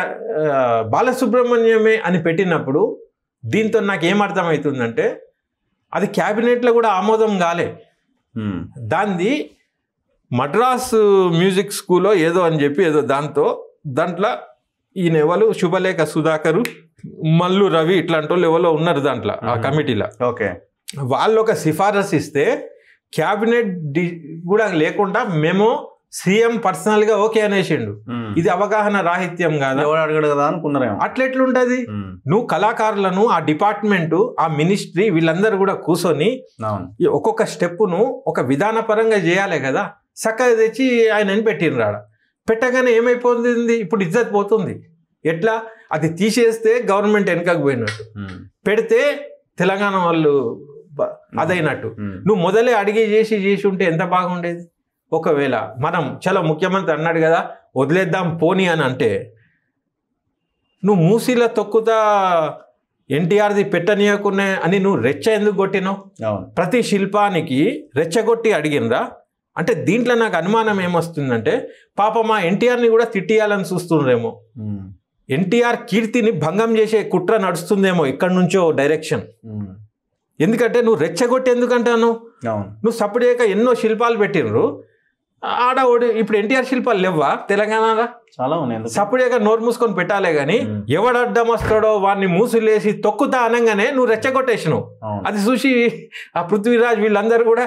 బాలసుబ్రహ్మణ్యమే అని పెట్టినప్పుడు దీంతో నాకు ఏమర్థమవుతుందంటే అది క్యాబినెట్లో కూడా ఆమోదం కాలే. దాన్ని మద్రాస్ మ్యూజిక్ స్కూల్లో ఏదో అని చెప్పి ఏదో దాంట్లో ఈయన ఎవరు శుభలేఖ సుధాకరు, మల్లు రవి ఇట్లాంటి వాళ్ళు ఎవరో ఉన్నారు దాంట్లో ఆ కమిటీలో. ఓకే, వాళ్ళు ఒక సిఫారసు ఇస్తే క్యాబినెట్ కూడా లేకుండా మేము సీఎం పర్సనల్గా ఓకే అనేసిండు. ఇది అవగాహన రాహిత్యం కాదా? అడగడు కదా అనుకున్నారు. అట్లెట్లుంటది? నువ్వు కళాకారులను, ఆ డిపార్ట్మెంటు, ఆ మినిస్ట్రీ వీళ్ళందరూ కూడా కూర్చొని ఒక్కొక్క స్టెప్పును ఒక విధానపరంగా చేయాలి కదా. చక్కగా తెచ్చి ఆయనని పెట్టిండ్రు. ఆడ పెట్టగానే ఏమైపోతుంది, ఇప్పుడు ఇజ్జత్ పోతుంది. ఎట్లా? అది తీసేస్తే గవర్నమెంట్ వెనకకు పోయినట్టు, పెడితే తెలంగాణ వాళ్ళు అదైనట్టు. నువ్వు మొదలే అడిగి చేసి ఉంటే ఎంత బాగుండేది. ఒకవేళ మనం చాలా ముఖ్యమంత్రి అన్నాడు కదా వదిలేద్దాం పోనీ అని అంటే, నువ్వు మూసీలో తొక్కుతా ఎన్టీఆర్ది పెట్టనీయకునే అని నువ్వు రెచ్చ ఎందుకు కొట్టినావు? ప్రతి శిల్పానికి రెచ్చగొట్టి అడిగినరా? అంటే దీంట్లో నాకు అనుమానం ఏమొస్తుందంటే పాప మా ఎన్టీఆర్ని కూడా తిట్టియాలని చూస్తుండ్రేమో, ఎన్టీఆర్ కీర్తిని భంగం చేసే కుట్ర నడుస్తుందేమో ఎక్కడి నుంచో డైరెక్షన్. ఎందుకంటే నువ్వు రెచ్చగొట్టి ఎందుకంటాను? నువ్వు సపోర్ట్ చేయక ఎన్నో శిల్పాలు పెట్టినరు ఆడ ఇప్పుడు ఎన్టీఆర్ శిల్పాలు లేవా తెలంగాణలో? చాలా ఉన్నాయి. సపోర్ట్ చేయక నోరు మూసుకొని పెట్టాలే కానీ ఎవడు అడ్డం వస్తాడో వాడిని మూసులేసి తొక్కుతా అనగానే నువ్వు రెచ్చగొట్టేసినావు. అది చూసి ఆ పృథ్వీరాజ్ వీళ్ళందరూ కూడా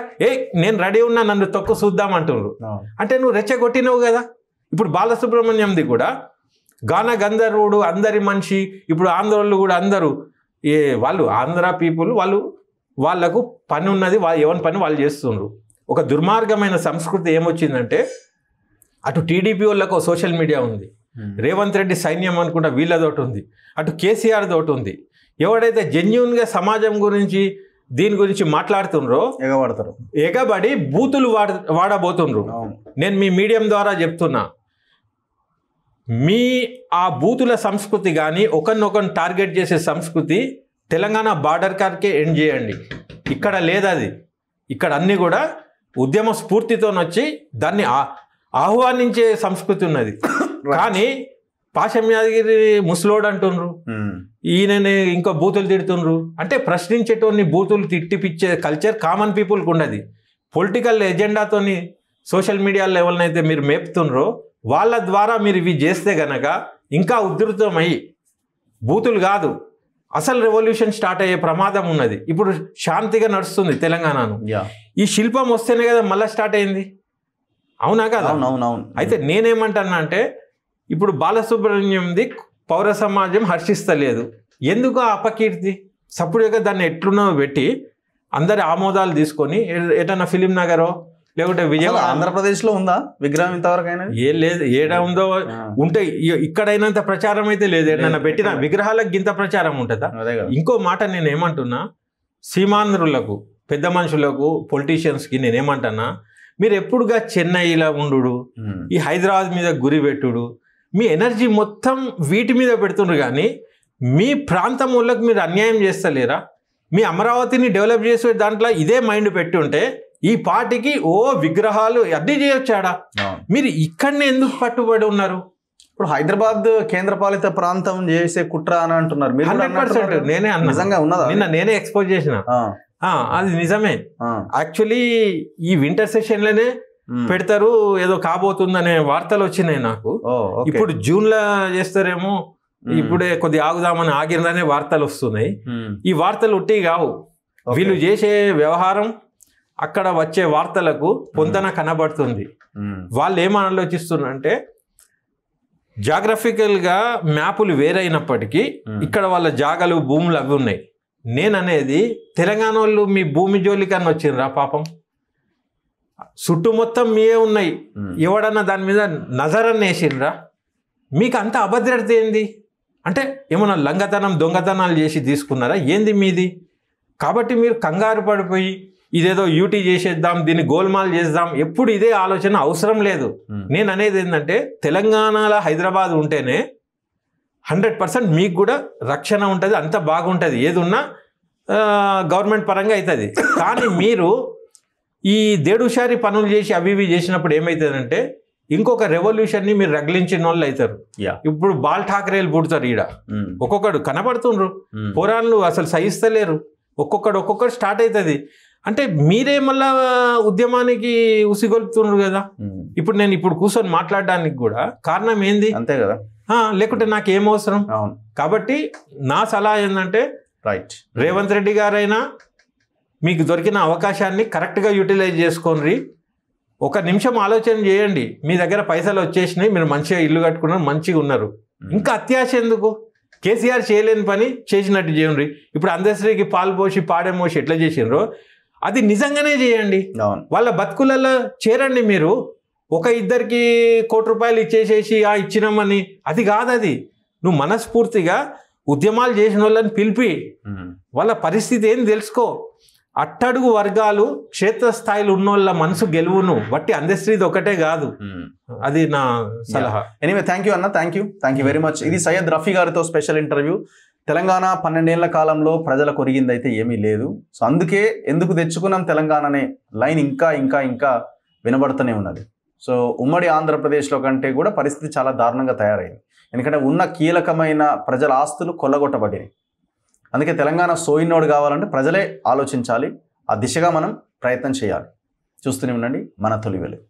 నేను రెడీ ఉన్నా నన్ను తొక్కు చూద్దాం అంటున్నారు. అంటే నువ్వు రెచ్చగొట్టినావు కదా. ఇప్పుడు బాలసుబ్రహ్మణ్యంది కూడా గాన గంధర్వుడు, అందరి మనిషి. ఇప్పుడు ఆంధ్రోళ్ళు కూడా అందరూ వాళ్ళు ఆంధ్ర పీపుల్, వాళ్ళకు పని ఉన్నది, ఎవరి పని వాళ్ళు చేస్తుండ్రు. ఒక దుర్మార్గమైన సంస్కృతి ఏమొచ్చిందంటే అటు టీడీపీ వాళ్ళకు సోషల్ మీడియా ఉంది, రేవంత్ రెడ్డి సైన్యం అనుకుంటా వీళ్ళదోటి ఉంది, అటు కేసీఆర్ తోటి ఉంది. ఎవడైతే జెన్యూన్గా సమాజం గురించి దీని గురించి మాట్లాడుతుండ్రో ఎగబడి బూతులు వాడబోతుండ్రు. నేను మీ మీడియం ద్వారా చెప్తున్నా, మీ ఆ బూతుల సంస్కృతి కానీ ఒకరినొకరిని టార్గెట్ చేసే సంస్కృతి తెలంగాణ బార్డర్ కార్కే ఎండ్ చేయండి. ఇక్కడ లేదు అది. ఇక్కడ అన్నీ కూడా ఉద్యమ స్ఫూర్తితో వచ్చి దాన్ని ఆహ్వానించే సంస్కృతి ఉన్నది. కానీ పాశం యాదగిరి ముసలోడు అంటుండ్రు, ఈయనని ఇంకో బూతులు తిడుతుండ్రు. అంటే ప్రశ్నించేటోని బూతులు తిట్టిపిచ్చే కల్చర్ కామన్ పీపుల్కి ఉండదు. పొలిటికల్ ఎజెండాతోని సోషల్ మీడియాలో ఎవరినైతే మీరు మేపుతుండ్రో వాళ్ళ ద్వారా మీరు ఇవి చేస్తే గనక ఇంకా ఉధృతమై బూతులు కాదు అసలు రెవల్యూషన్ స్టార్ట్ అయ్యే ప్రమాదం ఉన్నది. ఇప్పుడు శాంతిగా నడుస్తుంది తెలంగాణను. ఈ శిల్పం వస్తేనే కదా మళ్ళీ స్టార్ట్ అయింది, అవునా కదా? అయితే నేనేమంటున్నా అంటే ఇప్పుడు బాలసుబ్రహ్మణ్యంది పౌర సమాజం హర్షిస్తలేదు. ఎందుకు ఆ అపకీర్తి? సప్పుడుగా దాన్ని ఎట్లున్నో పెట్టి అందరి ఆమోదాలు తీసుకొని ఎటన్నా ఫిలిం నగరో లేకుంటే విజయవాడ, ఆంధ్రప్రదేశ్లో ఉందా విగ్రహం ఇంతవరకు? అయినా ఏం లేదు. ఏడా ఉందో ఉంటే ఇక్కడైనంత ప్రచారం అయితే లేదు. ఏదన్నా పెట్టిన విగ్రహాలకు గింత ప్రచారం ఉంటుందా? ఇంకో మాట నేను ఏమంటున్నా, సీమాంధ్రులకు, పెద్ద మనుషులకు, పొలిటీషియన్స్కి నేనేమంటున్నా, మీరు ఎప్పుడుగా చెన్నైలో ఉండు, ఈ హైదరాబాద్ మీద గురి పెట్టుడు, మీ ఎనర్జీ మొత్తం వీటి మీద పెడుతుండ్రు. కానీ మీ ప్రాంతం వాళ్ళకి మీరు అన్యాయం చేస్తలేరా? మీ అమరావతిని డెవలప్ చేసే దాంట్లో ఇదే మైండ్ పెట్టి ఉంటే ఈ పార్టీకి విగ్రహాలు అన్నీ చేయొచ్చాడా? మీరు ఇక్కడనే ఎందుకు పట్టుబడి ఉన్నారు? ఇప్పుడు హైదరాబాద్ కేంద్రపాలిత ప్రాంతం చేసే కుట్ర అని అంటున్నారు. 100% నేనే అన్నా. నిజంగా ఉన్నదా? నిన్న నేనే ఎక్స్పోజ్ చేసిన. అది నిజమే. యాక్చువల్లీ ఈ వింటర్ సెషన్ లోనే పెడతారు, ఏదో కాబోతుందనే వార్తలు వచ్చినాయి నాకు. ఇప్పుడు జూన్ లో చేస్తారేమో, ఇప్పుడే కొద్ది ఆగుదామని ఆగిరనే వార్తలు వస్తున్నాయి. ఈ వార్తలు ఉట్టి కావు. వీళ్ళు చేసే వ్యవహారం అక్కడ వచ్చే వార్తలకు పొందన కనబడుతుంది. వాళ్ళు ఏమని ఆలోచిస్తున్నారంటే జాగ్రఫికల్గా మ్యాపులు వేరైనప్పటికీ ఇక్కడ వాళ్ళ జాగలు, భూములు అవి ఉన్నాయి. నేననేది తెలంగాణ వాళ్ళు మీ భూమి జోలికన్నా వచ్చిండ్రా? పాపం చుట్టూ మొత్తం మీయే ఉన్నాయి. ఎవడన్నా దాని మీద నజరన్న వేసిండ్రా? మీకు అంత అభద్రత ఏంది? అంటే ఏమన్నా లంగతనం, దొంగతనాలు చేసి తీసుకున్నారా? ఏంది మీది? కాబట్టి మీరు కంగారు పడిపోయి ఇదేదో యూటీ చేసేద్దాం, దీన్ని గోల్మాల్ చేద్దాం, ఎప్పుడు ఇదే ఆలోచన అవసరం లేదు. నేను అనేది ఏంటంటే తెలంగాణలో హైదరాబాద్ ఉంటేనే 100% మీకు కూడా రక్షణ ఉంటుంది, అంత బాగుంటుంది, ఏది ఉన్నా గవర్నమెంట్ పరంగా అవుతుంది. కానీ మీరు ఈ దేడుషారి పనులు చేసి అవి ఇవి చేసినప్పుడు ఏమవుతుందంటే ఇంకొక రెవల్యూషన్ని మీరు రగిలించిన వాళ్ళు అవుతారు. ఇప్పుడు బాల్ ఠాకరేలు పుడతారు. ఈడ ఒక్కొక్కడు కనబడుతుండ్రు, పోరాళ్ళు అసలు సహిస్తలేరు, ఒక్కొక్కడు స్టార్ట్ అవుతుంది. అంటే మీరే మళ్ళా ఉద్యమానికి ఉసిగొలుపుతున్నారు కదా. ఇప్పుడు నేను కూర్చొని మాట్లాడడానికి కూడా కారణం ఏంది? అంతే కదా. లేకుంటే నాకు ఏం అవసరం? కాబట్టి నా సలహా ఏంటంటే రేవంత్ రెడ్డి గారైనా మీకు దొరికిన అవకాశాన్ని కరెక్ట్గా యూటిలైజ్ చేసుకోండి. 1 నిమిషం ఆలోచన చేయండి. మీ దగ్గర పైసలు వచ్చేసినాయి, మీరు మంచిగా ఇల్లు కట్టుకున్నారు, మంచిగా ఉన్నారు, ఇంకా అత్యాశ ఎందుకు? కేసీఆర్ చేయలేని పని చేసినట్టు చేయండి. ఇప్పుడు అందశ్రీకి పాలు పోసి పాడే మోసి ఎట్లా చేసిండ్రో అది నిజంగానే చేయండి. వాళ్ళ బతుకులలో చేరండి. మీరు 1-2కి ₹1 కోటి ఇచ్చేసేసి ఇచ్చినామని అది కాదు. అది నువ్వు మనస్ఫూర్తిగా ఉద్యమాలు చేసిన వాళ్ళని పిలిపి వాళ్ళ పరిస్థితి ఏం తెలుసుకో. అట్టడుగు వర్గాలు క్షేత్రస్థాయిలో ఉన్నోళ్ళ మనసు గెలువును బట్టి అందశ్రీది ఒకటే కాదు. అది నా సలహా. ఎనీవే థ్యాంక్ యూ అన్న, థ్యాంక్ యూ వెరీ మచ్. ఇది సయ్యద్ రఫీ గారితో స్పెషల్ ఇంటర్వ్యూ. తెలంగాణ 12 ఏళ్ల కాలంలో ప్రజలకు ఒరిగిందైతే ఏమీ లేదు. సో అందుకే ఎందుకు తెచ్చుకున్నాం తెలంగాణ అనే లైన్ ఇంకా ఇంకా ఇంకా వినబడుతూనే ఉన్నది. సో ఉమ్మడి ఆంధ్రప్రదేశ్లో కంటే కూడా పరిస్థితి చాలా దారుణంగా తయారైంది. ఎందుకంటే ఉన్న కీలకమైన ప్రజల ఆస్తులు కొల్లగొట్టబడినాయి. అందుకే తెలంగాణ సోయినోడు కావాలంటే ప్రజలే ఆలోచించాలి. ఆ దిశగా మనం ప్రయత్నం చేయాలి. చూస్తూనే ఉండండి మన తొలి వెలుగు.